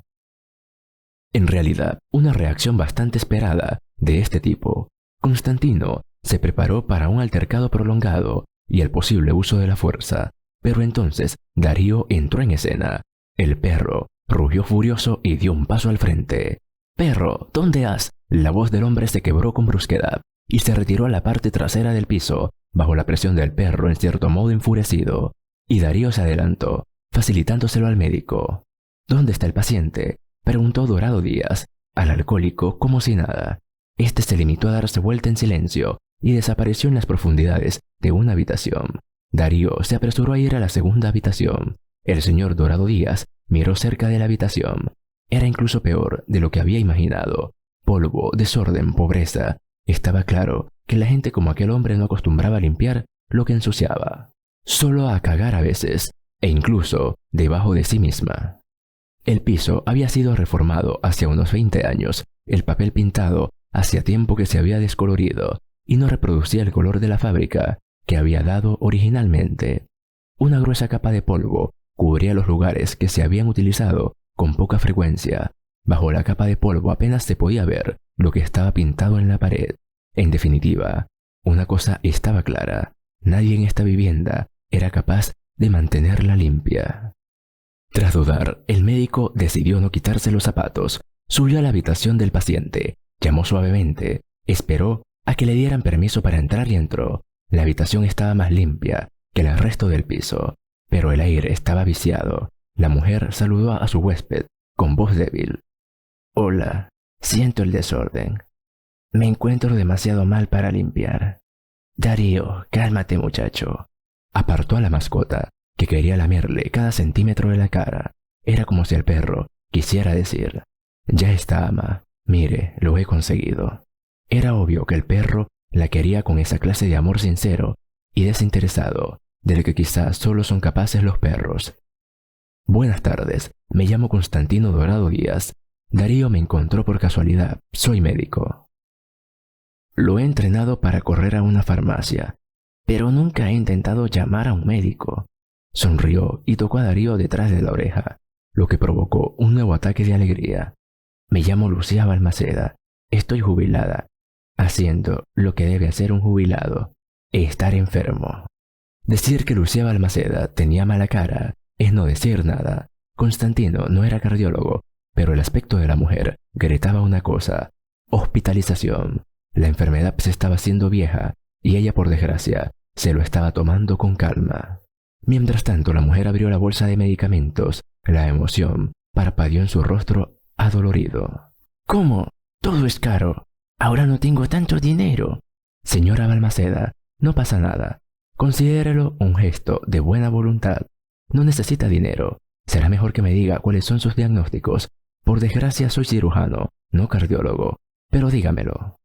En realidad, una reacción bastante esperada de este tipo. Constantino se preparó para un altercado prolongado y el posible uso de la fuerza. Pero entonces Darío entró en escena. El perro rugió furioso y dio un paso al frente. «Perro, ¿dónde has?». La voz del hombre se quebró con brusquedad y se retiró a la parte trasera del piso, bajo la presión del perro en cierto modo enfurecido. Y Darío se adelantó, facilitándoselo al médico. «¿Dónde está el paciente?», preguntó Dorado Díaz al alcohólico como si nada. Este se limitó a darse vuelta en silencio y desapareció en las profundidades de una habitación. Darío se apresuró a ir a la segunda habitación. El señor Dorado Díaz miró cerca de la habitación. Era incluso peor de lo que había imaginado. Polvo, desorden, pobreza. Estaba claro que la gente como aquel hombre no acostumbraba a limpiar lo que ensuciaba, solo a cagar a veces, e incluso debajo de sí misma. El piso había sido reformado hace unos 20 años. El papel pintado hacía tiempo que se había descolorido y no reproducía el color de la fábrica que había dado originalmente. Una gruesa capa de polvo cubría los lugares que se habían utilizado con poca frecuencia. Bajo la capa de polvo apenas se podía ver lo que estaba pintado en la pared. En definitiva, una cosa estaba clara: nadie en esta vivienda era capaz de mantenerla limpia. Tras dudar, el médico decidió no quitarse los zapatos. Subió a la habitación del paciente, llamó suavemente, esperó a que le dieran permiso para entrar y entró. La habitación estaba más limpia que el resto del piso, pero el aire estaba viciado. La mujer saludó a su huésped con voz débil. «Hola, siento el desorden. Me encuentro demasiado mal para limpiar». «Darío, cálmate, muchacho». Apartó a la mascota, que quería lamerle cada centímetro de la cara. Era como si el perro quisiera decir: «Ya está, ama. Mire, lo he conseguido». Era obvio que el perro la quería con esa clase de amor sincero y desinteresado. del que quizás solo son capaces los perros. Buenas tardes, me llamo Constantino Dorado Díaz. Darío me encontró por casualidad, soy médico. Lo he entrenado para correr a una farmacia, pero nunca he intentado llamar a un médico. Sonrió y tocó a Darío detrás de la oreja, lo que provocó un nuevo ataque de alegría. Me llamo Lucía Balmaceda, estoy jubilada, haciendo lo que debe hacer un jubilado, estar enfermo. Decir que Lucía Balmaceda tenía mala cara es no decir nada. Constantino no era cardiólogo, pero el aspecto de la mujer gritaba una cosa: hospitalización. La enfermedad se estaba haciendo vieja y ella, por desgracia, se lo estaba tomando con calma. Mientras tanto, la mujer abrió la bolsa de medicamentos. La emoción parpadeó en su rostro adolorido. ¿Cómo? Todo es caro. Ahora no tengo tanto dinero. Señora Balmaceda, no pasa nada. Considérelo un gesto de buena voluntad. No necesita dinero. Será mejor que me diga cuáles son sus diagnósticos. Por desgracia soy cirujano, no cardiólogo, pero dígamelo.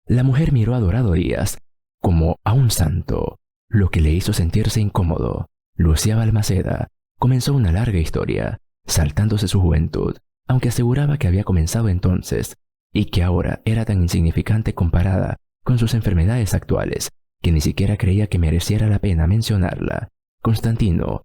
La mujer miró a Dorado Díaz como a un santo, lo que le hizo sentirse incómodo. Lucía Balmaceda comenzó una larga historia, saltándose su juventud, aunque aseguraba que había comenzado entonces, y que ahora era tan insignificante comparada con sus enfermedades actuales, que ni siquiera creía que mereciera la pena mencionarla. Constantino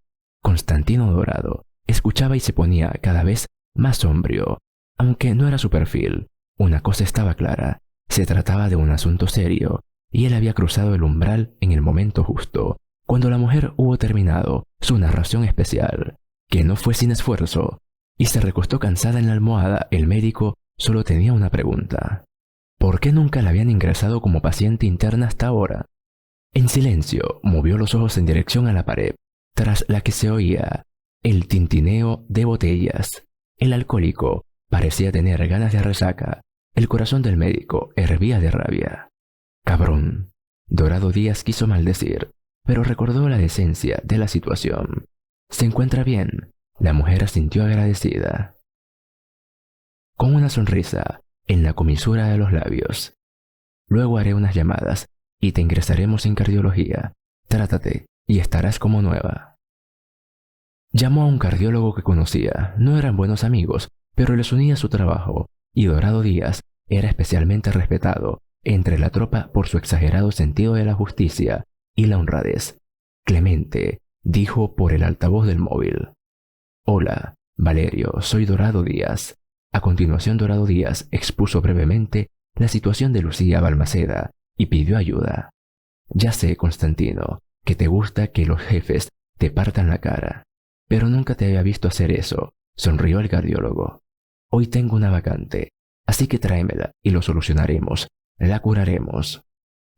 Dorado, escuchaba y se ponía cada vez más sombrío. Aunque no era su perfil, una cosa estaba clara: se trataba de un asunto serio, y él había cruzado el umbral en el momento justo, cuando la mujer hubo terminado su narración especial, que no fue sin esfuerzo, y se recostó cansada en la almohada. El médico solo tenía una pregunta: ¿por qué nunca la habían ingresado como paciente interna hasta ahora? En silencio, movió los ojos en dirección a la pared, tras la que se oía el tintineo de botellas. El alcohólico parecía tener ganas de resaca. El corazón del médico hervía de rabia. «Cabrón», Dorado Díaz quiso maldecir, pero recordó la decencia de la situación. «¿Se encuentra bien?», la mujer asintió agradecida, con una sonrisa en la comisura de los labios. «Luego haré unas llamadas y te ingresaremos en cardiología. Trátate y estarás como nueva». Llamó a un cardiólogo que conocía. No eran buenos amigos, pero les unía su trabajo, y Dorado Díaz era especialmente respetado entre la tropa por su exagerado sentido de la justicia y la honradez. «Clemente», dijo por el altavoz del móvil. «Hola, Valerio, soy Dorado Díaz». A continuación, Dorado Díaz expuso brevemente la situación de Lucía Balmaceda y pidió ayuda. «Ya sé, Constantino, que te gusta que los jefes te partan la cara, pero nunca te había visto hacer eso», sonrió el cardiólogo. «Hoy tengo una vacante, así que tráemela y lo solucionaremos, la curaremos».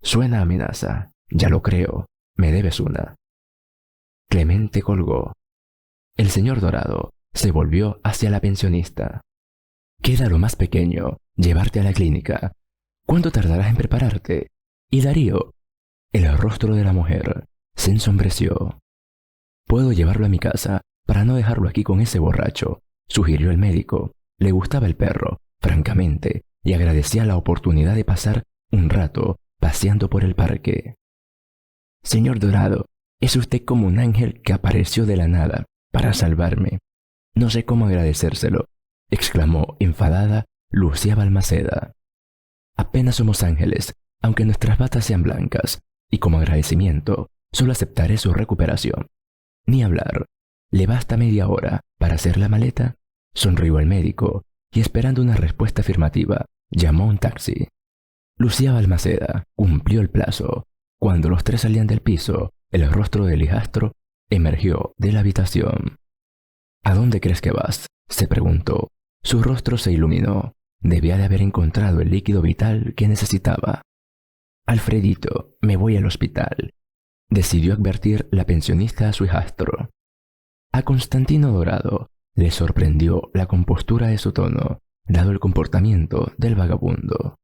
«Suena a amenaza». «Ya lo creo, me debes una». Clemente colgó. El señor Dorado se volvió hacia la pensionista. «Queda lo más pequeño, llevarte a la clínica. ¿Cuánto tardarás en prepararte?» «¿Y Darío?». El rostro de la mujer se ensombreció. «Puedo llevarlo a mi casa para no dejarlo aquí con ese borracho», sugirió el médico. Le gustaba el perro, francamente, y agradecía la oportunidad de pasar un rato paseando por el parque. «Señor Dorado, es usted como un ángel que apareció de la nada para salvarme. No sé cómo agradecérselo», exclamó enfadada Lucía Balmaceda. «Apenas somos ángeles, aunque nuestras batas sean blancas, y como agradecimiento solo aceptaré su recuperación». «Ni hablar. ¿Le basta media hora para hacer la maleta?», sonrió el médico, y esperando una respuesta afirmativa, llamó a un taxi. Lucía Balmaceda cumplió el plazo. Cuando los tres salían del piso, el rostro del hijastro emergió de la habitación. «¿A dónde crees que vas?», se preguntó. Su rostro se iluminó. Debía de haber encontrado el líquido vital que necesitaba. «Alfredito, me voy al hospital», decidió advertir la pensionista a su hijastro. A Constantino Dorado le sorprendió la compostura de su tono, dado el comportamiento del vagabundo.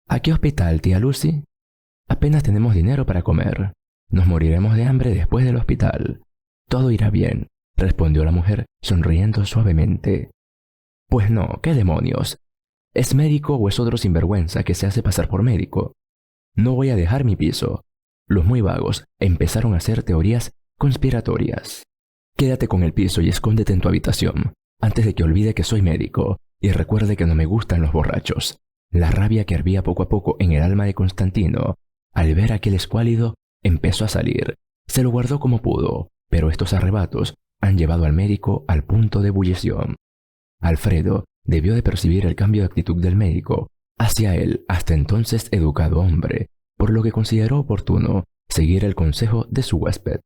«¿A qué hospital, tía Lucy?». «Apenas tenemos dinero para comer. Nos moriremos de hambre después del hospital». «Todo irá bien», respondió la mujer sonriendo suavemente. «Pues no, ¿qué demonios? ¿Es médico o es otro sinvergüenza que se hace pasar por médico? No voy a dejar mi piso. los muy vagos empezaron a hacer teorías conspiratorias. Quédate con el piso y escóndete en tu habitación, antes de que olvide que soy médico y recuerde que no me gustan los borrachos. La rabia que hervía poco a poco en el alma de Constantino, al ver aquel escuálido, empezó a salir. Se lo guardó como pudo, pero estos arrebatos han llevado al médico al punto de ebullición. Alfredo debió de percibir el cambio de actitud del médico hacia el hasta entonces educado hombre, por lo que consideró oportuno seguir el consejo de su huésped.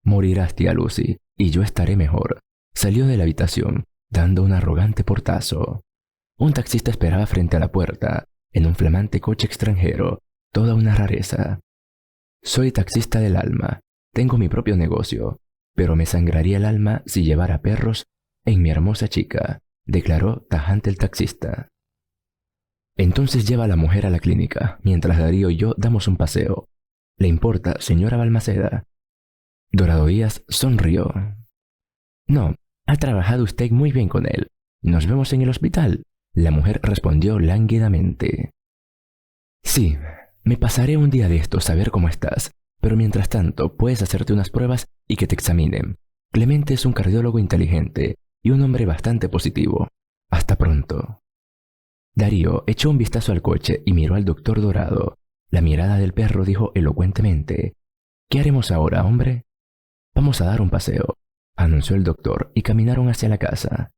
«Morirás, tía Lucy, y yo estaré mejor». Salió de la habitación, dando un arrogante portazo. Un taxista esperaba frente a la puerta, en un flamante coche extranjero, toda una rareza. «Soy taxista del alma, tengo mi propio negocio, pero me sangraría el alma si llevara perros en mi hermosa chica», declaró tajante el taxista. «Entonces lleva a la mujer a la clínica, mientras Darío y yo damos un paseo. ¿Le importa, señora Balmaceda?» Dorado Díaz sonrió. «No, ha trabajado usted muy bien con él. Nos vemos en el hospital», la mujer respondió lánguidamente. «Sí, me pasaré un día de estos a ver cómo estás, pero mientras tanto puedes hacerte unas pruebas y que te examinen. Clemente es un cardiólogo inteligente y un hombre bastante positivo. Hasta pronto». Darío echó un vistazo al coche y miró al doctor Dorado. La mirada del perro dijo elocuentemente: «¿Qué haremos ahora, hombre?» «Vamos a dar un paseo», anunció el doctor, y caminaron hacia la casa.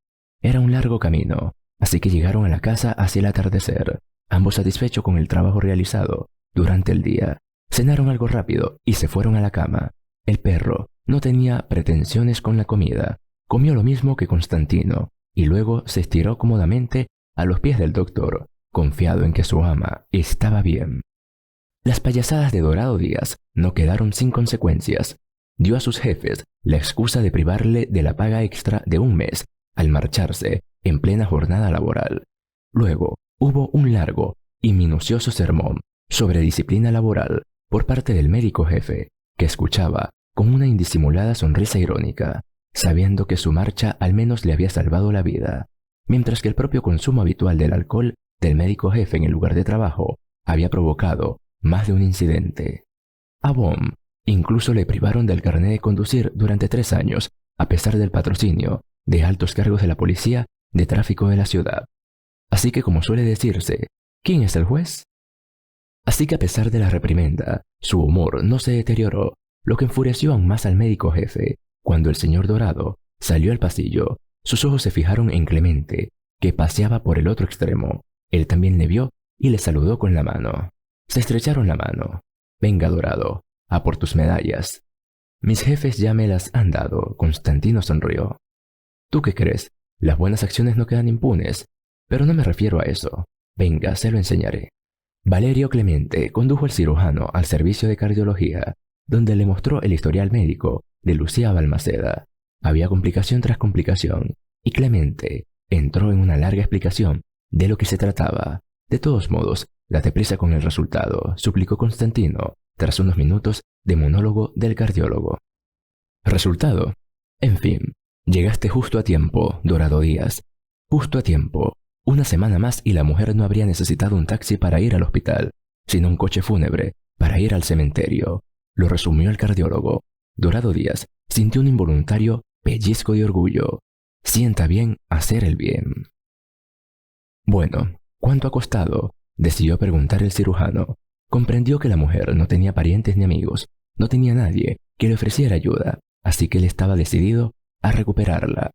Era un largo camino, así que llegaron a la casa hacia el atardecer, ambos satisfechos con el trabajo realizado durante el día. Cenaron algo rápido y se fueron a la cama. El perro no tenía pretensiones con la comida, comió lo mismo que Constantino, y luego se estiró cómodamente a los pies del doctor, confiado en que su ama estaba bien. Las payasadas de Dorado Díaz no quedaron sin consecuencias. Dio a sus jefes la excusa de privarle de la paga extra de un mes al marcharse en plena jornada laboral. Luego hubo un largo y minucioso sermón sobre disciplina laboral por parte del médico jefe, que escuchaba con una indisimulada sonrisa irónica, sabiendo que su marcha al menos le había salvado la vida, mientras que el propio consumo habitual del alcohol del médico jefe en el lugar de trabajo había provocado más de un incidente. A Bohm incluso le privaron del carnet de conducir durante 3 años, a pesar del patrocinio de altos cargos de la policía de tráfico de la ciudad. Así que, como suele decirse, ¿quién es el juez? Así que, a pesar de la reprimenda, su humor no se deterioró, lo que enfureció aún más al médico jefe. Cuando el señor Dorado salió al pasillo, sus ojos se fijaron en Clemente, que paseaba por el otro extremo. Él también le vio y le saludó con la mano. Se estrecharon la mano. «Venga, Dorado, a por tus medallas». «Mis jefes ya me las han dado», Constantino sonrió. «¿Tú qué crees? Las buenas acciones no quedan impunes. Pero no me refiero a eso. Venga, se lo enseñaré». Valerio Clemente condujo al cirujano al servicio de cardiología, donde le mostró el historial médico de Lucía Balmaceda. Había complicación tras complicación, y Clemente entró en una larga explicación de lo que se trataba. «De todos modos, date prisa con el resultado», suplicó Constantino, tras unos minutos de monólogo del cardiólogo. «¿Resultado? En fin, llegaste justo a tiempo, Dorado Díaz. Justo a tiempo. Una semana más y la mujer no habría necesitado un taxi para ir al hospital, sino un coche fúnebre para ir al cementerio», lo resumió el cardiólogo. Dorado Díaz sintió un involuntario pellizco de orgullo. Sienta bien hacer el bien. «Bueno, ¿cuánto ha costado?», decidió preguntar el cirujano. Comprendió que la mujer no tenía parientes ni amigos, no tenía nadie que le ofreciera ayuda, así que él estaba decidido a recuperarla.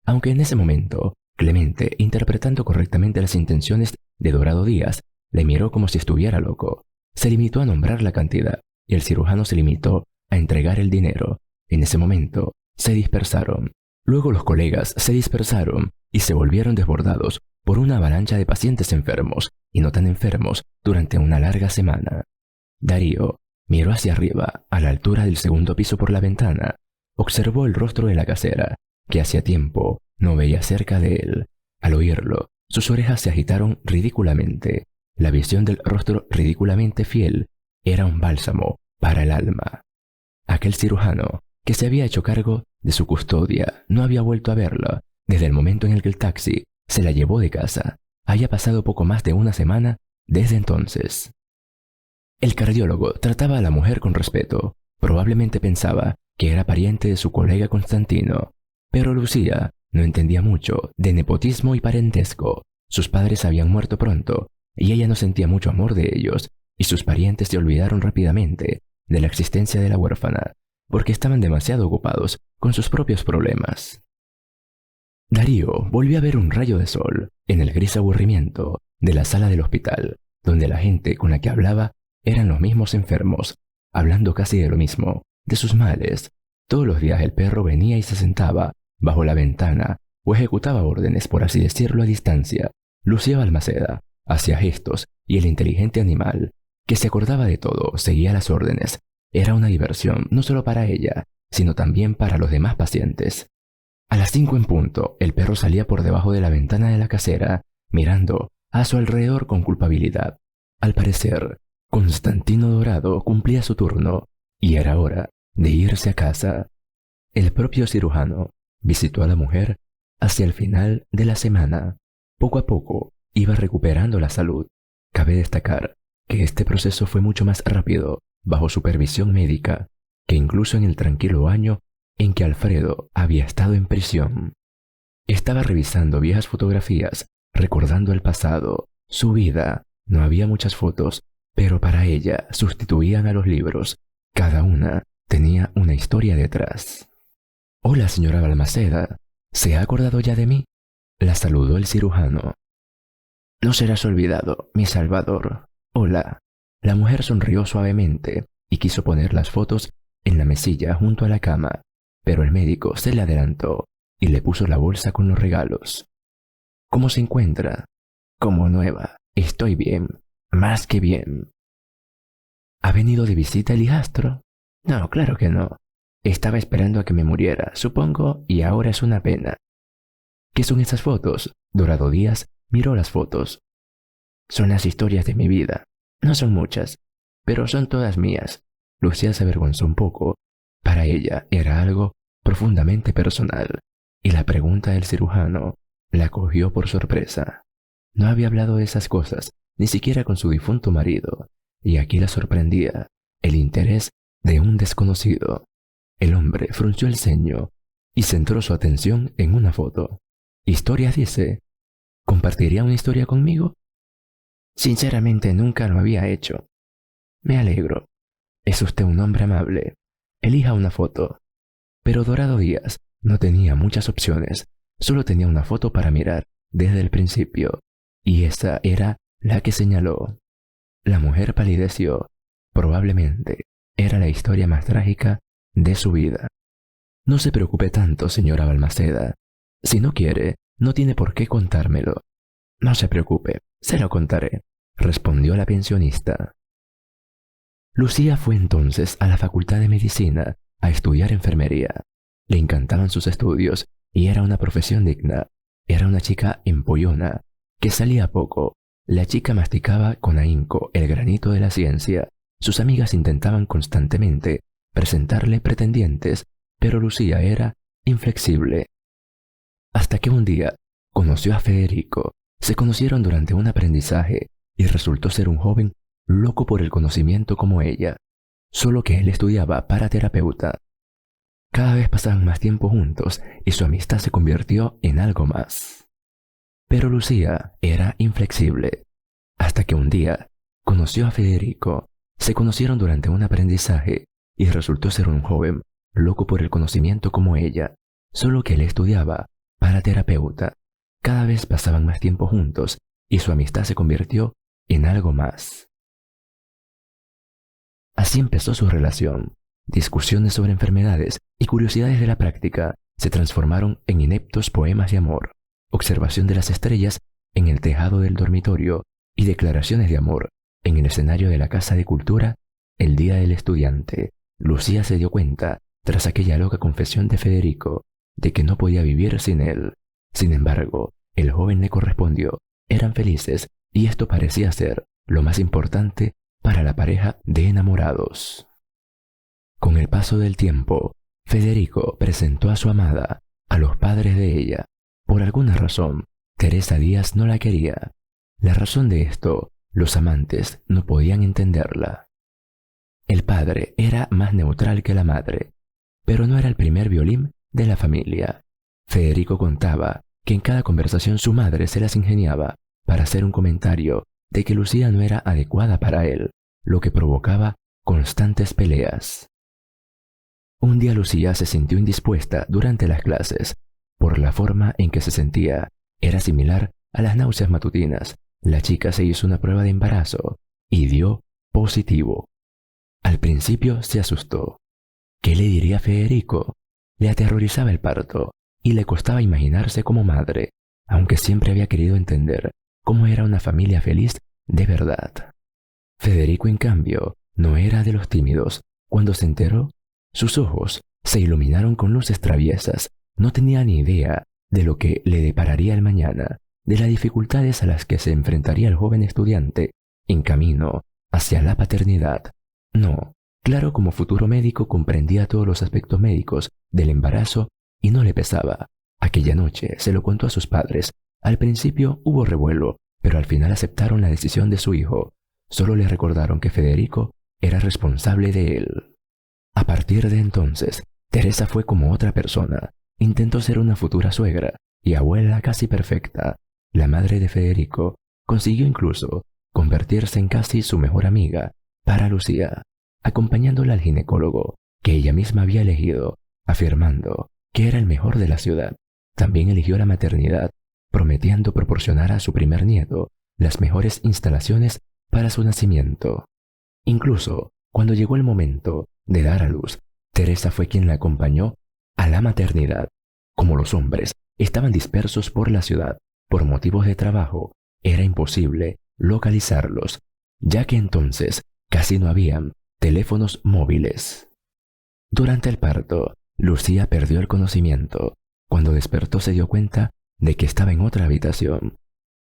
Aunque en ese momento, Clemente, interpretando correctamente las intenciones de Dorado Díaz, le miró como si estuviera loco. Se limitó a nombrar la cantidad, y el cirujano se limitó a entregar el dinero. En ese momento, se dispersaron. Luego los colegas se dispersaron y se volvieron desbordados por una avalancha de pacientes enfermos y no tan enfermos durante una larga semana. Darío miró hacia arriba, a la altura del segundo piso por la ventana. Observó el rostro de la casera, que hacía tiempo no veía cerca de él. Al oírlo, sus orejas se agitaron ridículamente. La visión del rostro ridículamente fiel era un bálsamo para el alma. Aquel cirujano, que se había hecho cargo de su custodia, no había vuelto a verla desde el momento en el que el taxi se la llevó de casa. Había pasado poco más de una semana desde entonces. El cardiólogo trataba a la mujer con respeto. Probablemente pensaba que era pariente de su colega Constantino, pero Lucía no entendía mucho de nepotismo y parentesco. Sus padres habían muerto pronto y ella no sentía mucho amor de ellos, y sus parientes se olvidaron rápidamente de la existencia de la huérfana, porque estaban demasiado ocupados con sus propios problemas. Darío volvió a ver un rayo de sol en el gris aburrimiento de la sala del hospital, donde la gente con la que hablaba eran los mismos enfermos, hablando casi de lo mismo, de sus males. Todos los días el perro venía y se sentaba bajo la ventana o ejecutaba órdenes, por así decirlo, a distancia. Lucía Balmaceda hacía gestos y el inteligente animal, que se acordaba de todo, seguía las órdenes. Era una diversión no solo para ella, sino también para los demás pacientes. A las 5 en punto, el perro salía por debajo de la ventana de la casera, mirando a su alrededor con culpabilidad. Al parecer, Constantino Dorado cumplía su turno y era hora de irse a casa. El propio cirujano visitó a la mujer hacia el final de la semana. Poco a poco iba recuperando la salud. Cabe destacar que este proceso fue mucho más rápido bajo supervisión médica que incluso en el tranquilo año en que Alfredo había estado en prisión. Estaba revisando viejas fotografías, recordando el pasado, su vida. No había muchas fotos, pero para ella sustituían a los libros. Cada una tenía una historia detrás. «Hola, señora Balmaceda. ¿Se ha acordado ya de mí?», la saludó el cirujano. «No serás olvidado, mi salvador. Hola». La mujer sonrió suavemente y quiso poner las fotos en la mesilla junto a la cama, pero el médico se le adelantó y le puso la bolsa con los regalos. «¿Cómo se encuentra?» «Como nueva. Estoy bien. Más que bien». «¿Ha venido de visita el hijastro?» «No, claro que no. Estaba esperando a que me muriera, supongo, y ahora es una pena». «¿Qué son esas fotos?». Dorado Díaz miró las fotos. «Son las historias de mi vida. No son muchas, pero son todas mías». Lucía se avergonzó un poco. Para ella era algo profundamente personal, y la pregunta del cirujano la cogió por sorpresa. No había hablado de esas cosas, ni siquiera con su difunto marido, y aquí la sorprendía el interés de un desconocido. El hombre frunció el ceño y centró su atención en una foto. «¿Historias?», dice. «¿Compartiría una historia conmigo?». «Sinceramente nunca lo había hecho». «Me alegro. Es usted un hombre amable. Elija una foto». Pero Dorado Díaz no tenía muchas opciones, solo tenía una foto para mirar desde el principio, y esa era la que señaló. La mujer palideció. Probablemente era la historia más trágica de su vida. «No se preocupe tanto, señora Balmaceda. Si no quiere, no tiene por qué contármelo». «No se preocupe, se lo contaré», respondió la pensionista. Lucía fue entonces a la Facultad de Medicina a estudiar enfermería. Le encantaban sus estudios y era una profesión digna. Era una chica empollona, que salía poco. La chica masticaba con ahínco el granito de la ciencia. Sus amigas intentaban constantemente presentarle pretendientes, pero Lucía era inflexible. Hasta que un día conoció a Federico. Se conocieron durante un aprendizaje y resultó ser un joven loco por el conocimiento como ella, solo que él estudiaba para terapeuta. Cada vez pasaban más tiempo juntos y su amistad se convirtió en algo más. Pero Lucía era inflexible, hasta que un día conoció a Federico. Se conocieron durante un aprendizaje y resultó ser un joven loco por el conocimiento como ella, solo que él estudiaba para terapeuta. Cada vez pasaban más tiempo juntos y su amistad se convirtió en algo más. Así empezó su relación. Discusiones sobre enfermedades y curiosidades de la práctica se transformaron en ineptos poemas de amor, observación de las estrellas en el tejado del dormitorio y declaraciones de amor en el escenario de la Casa de Cultura el día del estudiante. Lucía se dio cuenta, tras aquella loca confesión de Federico, de que no podía vivir sin él. Sin embargo, el joven le correspondió. Eran felices y esto parecía ser lo más importante para la pareja de enamorados. Con el paso del tiempo, Federico presentó a su amada a los padres de ella. Por alguna razón, Teresa Díaz no la quería. La razón de esto Los amantes no podían entenderla. El padre era más neutral que la madre, pero no era el primer violín de la familia. Federico contaba que en cada conversación su madre se las ingeniaba para hacer un comentario de que Lucía no era adecuada para él, lo que provocaba constantes peleas. Un día Lucía se sintió indispuesta durante las clases. Por la forma en que se sentía, era similar a las náuseas matutinas. La chica se hizo una prueba de embarazo y dio positivo. Al principio se asustó. ¿Qué le diría Federico? Le aterrorizaba el parto y le costaba imaginarse como madre, aunque siempre había querido entender cómo era una familia feliz de verdad. Federico, en cambio, no era de los tímidos. Cuando se enteró, sus ojos se iluminaron con luces traviesas. No tenía ni idea de lo que le depararía el mañana, de las dificultades a las que se enfrentaría el joven estudiante en camino hacia la paternidad. No, claro, como futuro médico comprendía todos los aspectos médicos del embarazo y no le pesaba. Aquella noche se lo contó a sus padres. Al principio hubo revuelo, pero al final aceptaron la decisión de su hijo. Solo le recordaron que Federico era responsable de él. A partir de entonces, Teresa fue como otra persona. Intentó ser una futura suegra y abuela casi perfecta. La madre de Federico consiguió incluso convertirse en casi su mejor amiga para Lucía, acompañándola al ginecólogo que ella misma había elegido, afirmando que era el mejor de la ciudad. También eligió la maternidad, prometiendo proporcionar a su primer nieto las mejores instalaciones para su nacimiento. Incluso cuando llegó el momento de dar a luz, Teresa fue quien la acompañó a la maternidad. Como los hombres estaban dispersos por la ciudad por motivos de trabajo, era imposible localizarlos, ya que entonces casi no habían teléfonos móviles. Durante el parto, Lucía perdió el conocimiento. Cuando despertó se dio cuenta de que estaba en otra habitación,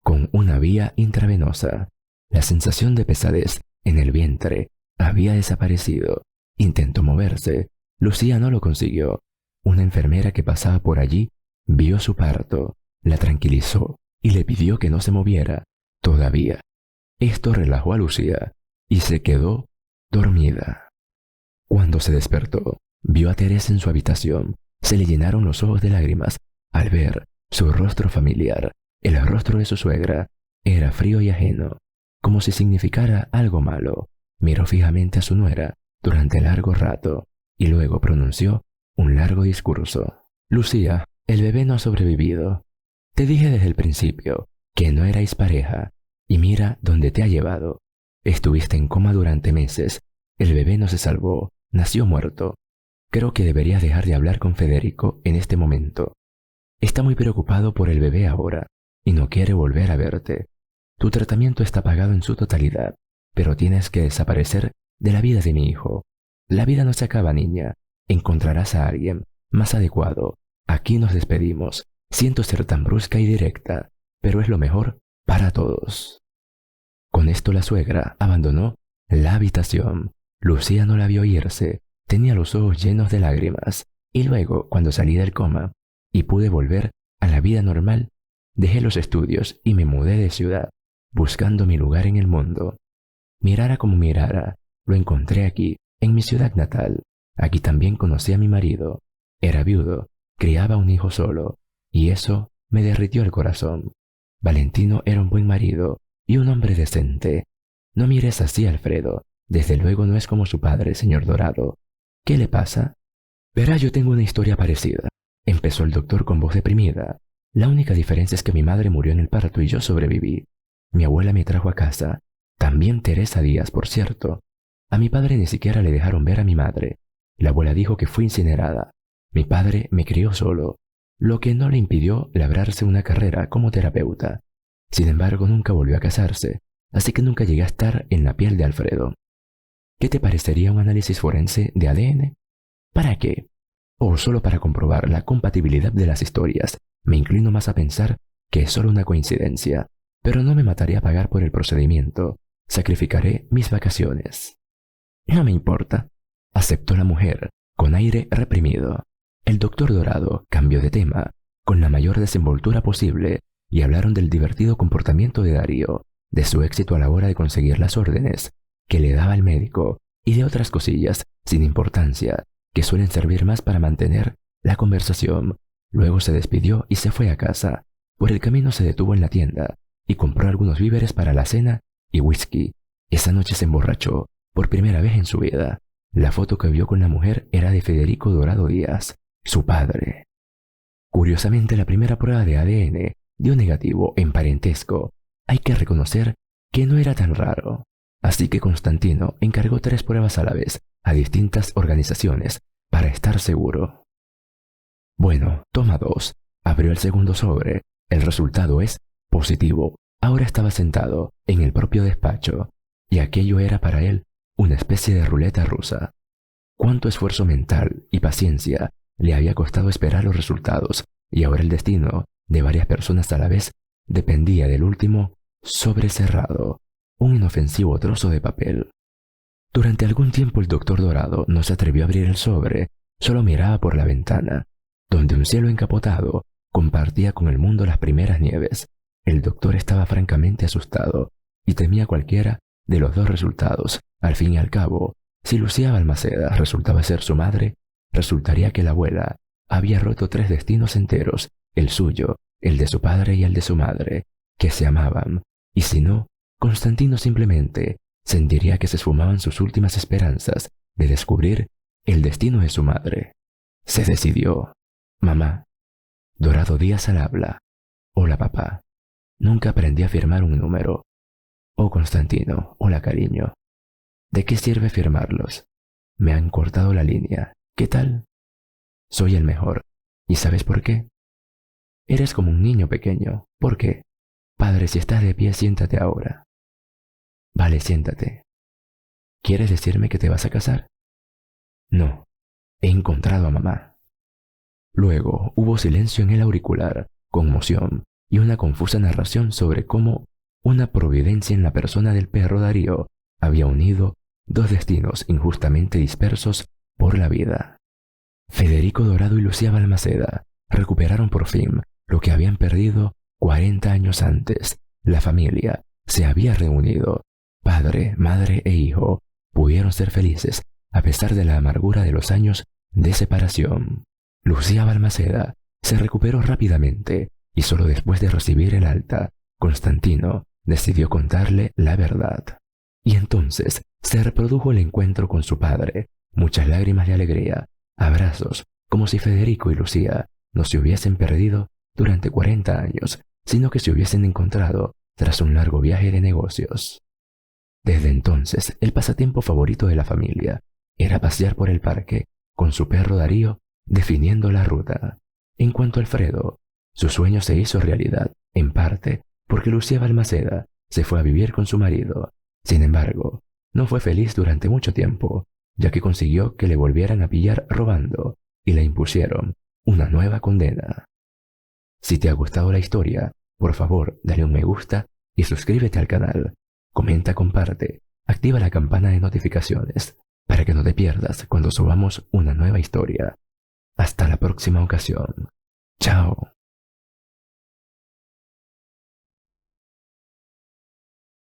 con una vía intravenosa. La sensación de pesadez en el vientre había desaparecido. Intentó moverse. Lucía no lo consiguió. Una enfermera que pasaba por allí vio su parto, la tranquilizó y le pidió que no se moviera todavía. Esto relajó a Lucía y se quedó dormida. Cuando se despertó, vio a Teresa en su habitación. Se le llenaron los ojos de lágrimas al ver su rostro familiar. El rostro de su suegra era frío y ajeno, como si significara algo malo. Miró fijamente a su nuera durante largo rato y luego pronunció un largo discurso. Lucía, el bebé no ha sobrevivido. Te dije desde el principio que no erais pareja y mira dónde te ha llevado. Estuviste en coma durante meses. El bebé no se salvó, nació muerto. Creo que deberías dejar de hablar con Federico en este momento. Está muy preocupado por el bebé ahora y no quiere volver a verte. Tu tratamiento está pagado en su totalidad, pero tienes que desaparecer de la vida de mi hijo. La vida no se acaba, niña. Encontrarás a alguien más adecuado. Aquí nos despedimos. Siento ser tan brusca y directa, pero es lo mejor para todos. Con esto la suegra abandonó la habitación. Lucía no la vio irse. Tenía los ojos llenos de lágrimas. Y luego, cuando salí del coma y pude volver a la vida normal, dejé los estudios y me mudé de ciudad, buscando mi lugar en el mundo. Mirara como mirara, lo encontré aquí, en mi ciudad natal. Aquí también conocí a mi marido. Era viudo, criaba un hijo solo, y eso me derritió el corazón. Valentino era un buen marido y un hombre decente. No mires así, Alfredo. Desde luego no es como su padre, señor Dorado. ¿Qué le pasa? Verá, yo tengo una historia parecida. Empezó el doctor con voz deprimida. La única diferencia es que mi madre murió en el parto y yo sobreviví. Mi abuela me trajo a casa. También Teresa Díaz, por cierto. A mi padre ni siquiera le dejaron ver a mi madre. La abuela dijo que fue incinerada. Mi padre me crió solo, lo que no le impidió labrarse una carrera como terapeuta. Sin embargo, nunca volvió a casarse, así que nunca llegué a estar en la piel de Alfredo. ¿Qué te parecería un análisis forense de ADN? ¿Para qué? ¿O solo para comprobar la compatibilidad de las historias? Me inclino más a pensar que es solo una coincidencia, pero no me mataría a pagar por el procedimiento. Sacrificaré mis vacaciones. No me importa, aceptó la mujer, con aire reprimido. El doctor Dorado cambió de tema, con la mayor desenvoltura posible, y hablaron del divertido comportamiento de Darío. de su éxito a la hora de conseguir las órdenes que le daba el médico y de otras cosillas sin importancia que suelen servir más para mantener la conversación. Luego se despidió y se fue a casa. Por el camino se detuvo en la tienda y compró algunos víveres para la cena y whisky. Esa noche se emborrachó por primera vez en su vida. La foto que vio con la mujer era de Federico Dorado Díaz, su padre. Curiosamente, la primera prueba de ADN dio negativo en parentesco. Hay que reconocer que no era tan raro. Así que Constantino encargó 3 pruebas a la vez a distintas organizaciones para estar seguro. Bueno, toma 2. Abrió el segundo sobre. El resultado es positivo. Ahora estaba sentado en el propio despacho, y aquello era para él una especie de ruleta rusa. Cuánto esfuerzo mental y paciencia le había costado esperar los resultados, y ahora el destino de varias personas a la vez dependía del último sobre cerrado, un inofensivo trozo de papel. Durante algún tiempo el doctor Dorado no se atrevió a abrir el sobre, solo miraba por la ventana, donde un cielo encapotado compartía con el mundo las primeras nieves. El doctor estaba francamente asustado y temía cualquiera de los 2 resultados. Al fin y al cabo, si Lucía Balmaceda resultaba ser su madre, resultaría que la abuela había roto 3 destinos enteros, el suyo, el de su padre y el de su madre, que se amaban, y si no, Constantino simplemente sentiría que se esfumaban sus últimas esperanzas de descubrir el destino de su madre. Se decidió. Mamá. Dorado Díaz al habla. Hola, papá. Nunca aprendí a firmar un número. Oh, Constantino. Hola, cariño. ¿De qué sirve firmarlos? Me han cortado la línea. ¿Qué tal? Soy el mejor. ¿Y sabes por qué? Eres como un niño pequeño. ¿Por qué? Padre, si estás de pie, siéntate ahora. Vale, siéntate. ¿Quieres decirme que te vas a casar? No. He encontrado a mamá. Luego hubo silencio en el auricular, conmoción y una confusa narración sobre cómo una providencia en la persona del perro Darío había unido 2 destinos injustamente dispersos por la vida. Federico Dorado y Lucía Balmaceda recuperaron por fin lo que habían perdido 40 años antes. La familia se había reunido. Padre, madre e hijo pudieron ser felices a pesar de la amargura de los años de separación. Lucía Balmaceda se recuperó rápidamente y solo después de recibir el alta, Constantino decidió contarle la verdad. Y entonces se reprodujo el encuentro con su padre, muchas lágrimas de alegría, abrazos, como si Federico y Lucía no se hubiesen perdido durante 40 años, sino que se hubiesen encontrado tras un largo viaje de negocios. Desde entonces, el pasatiempo favorito de la familia era pasear por el parque con su perro Darío definiendo la ruta. En cuanto a Alfredo, su sueño se hizo realidad, en parte porque Lucía Balmaceda se fue a vivir con su marido. Sin embargo, no fue feliz durante mucho tiempo, ya que consiguió que le volvieran a pillar robando y le impusieron una nueva condena. Si te ha gustado la historia, por favor, dale un me gusta y suscríbete al canal. Comenta, comparte, activa la campana de notificaciones para que no te pierdas cuando subamos una nueva historia. Hasta la próxima ocasión. Chao.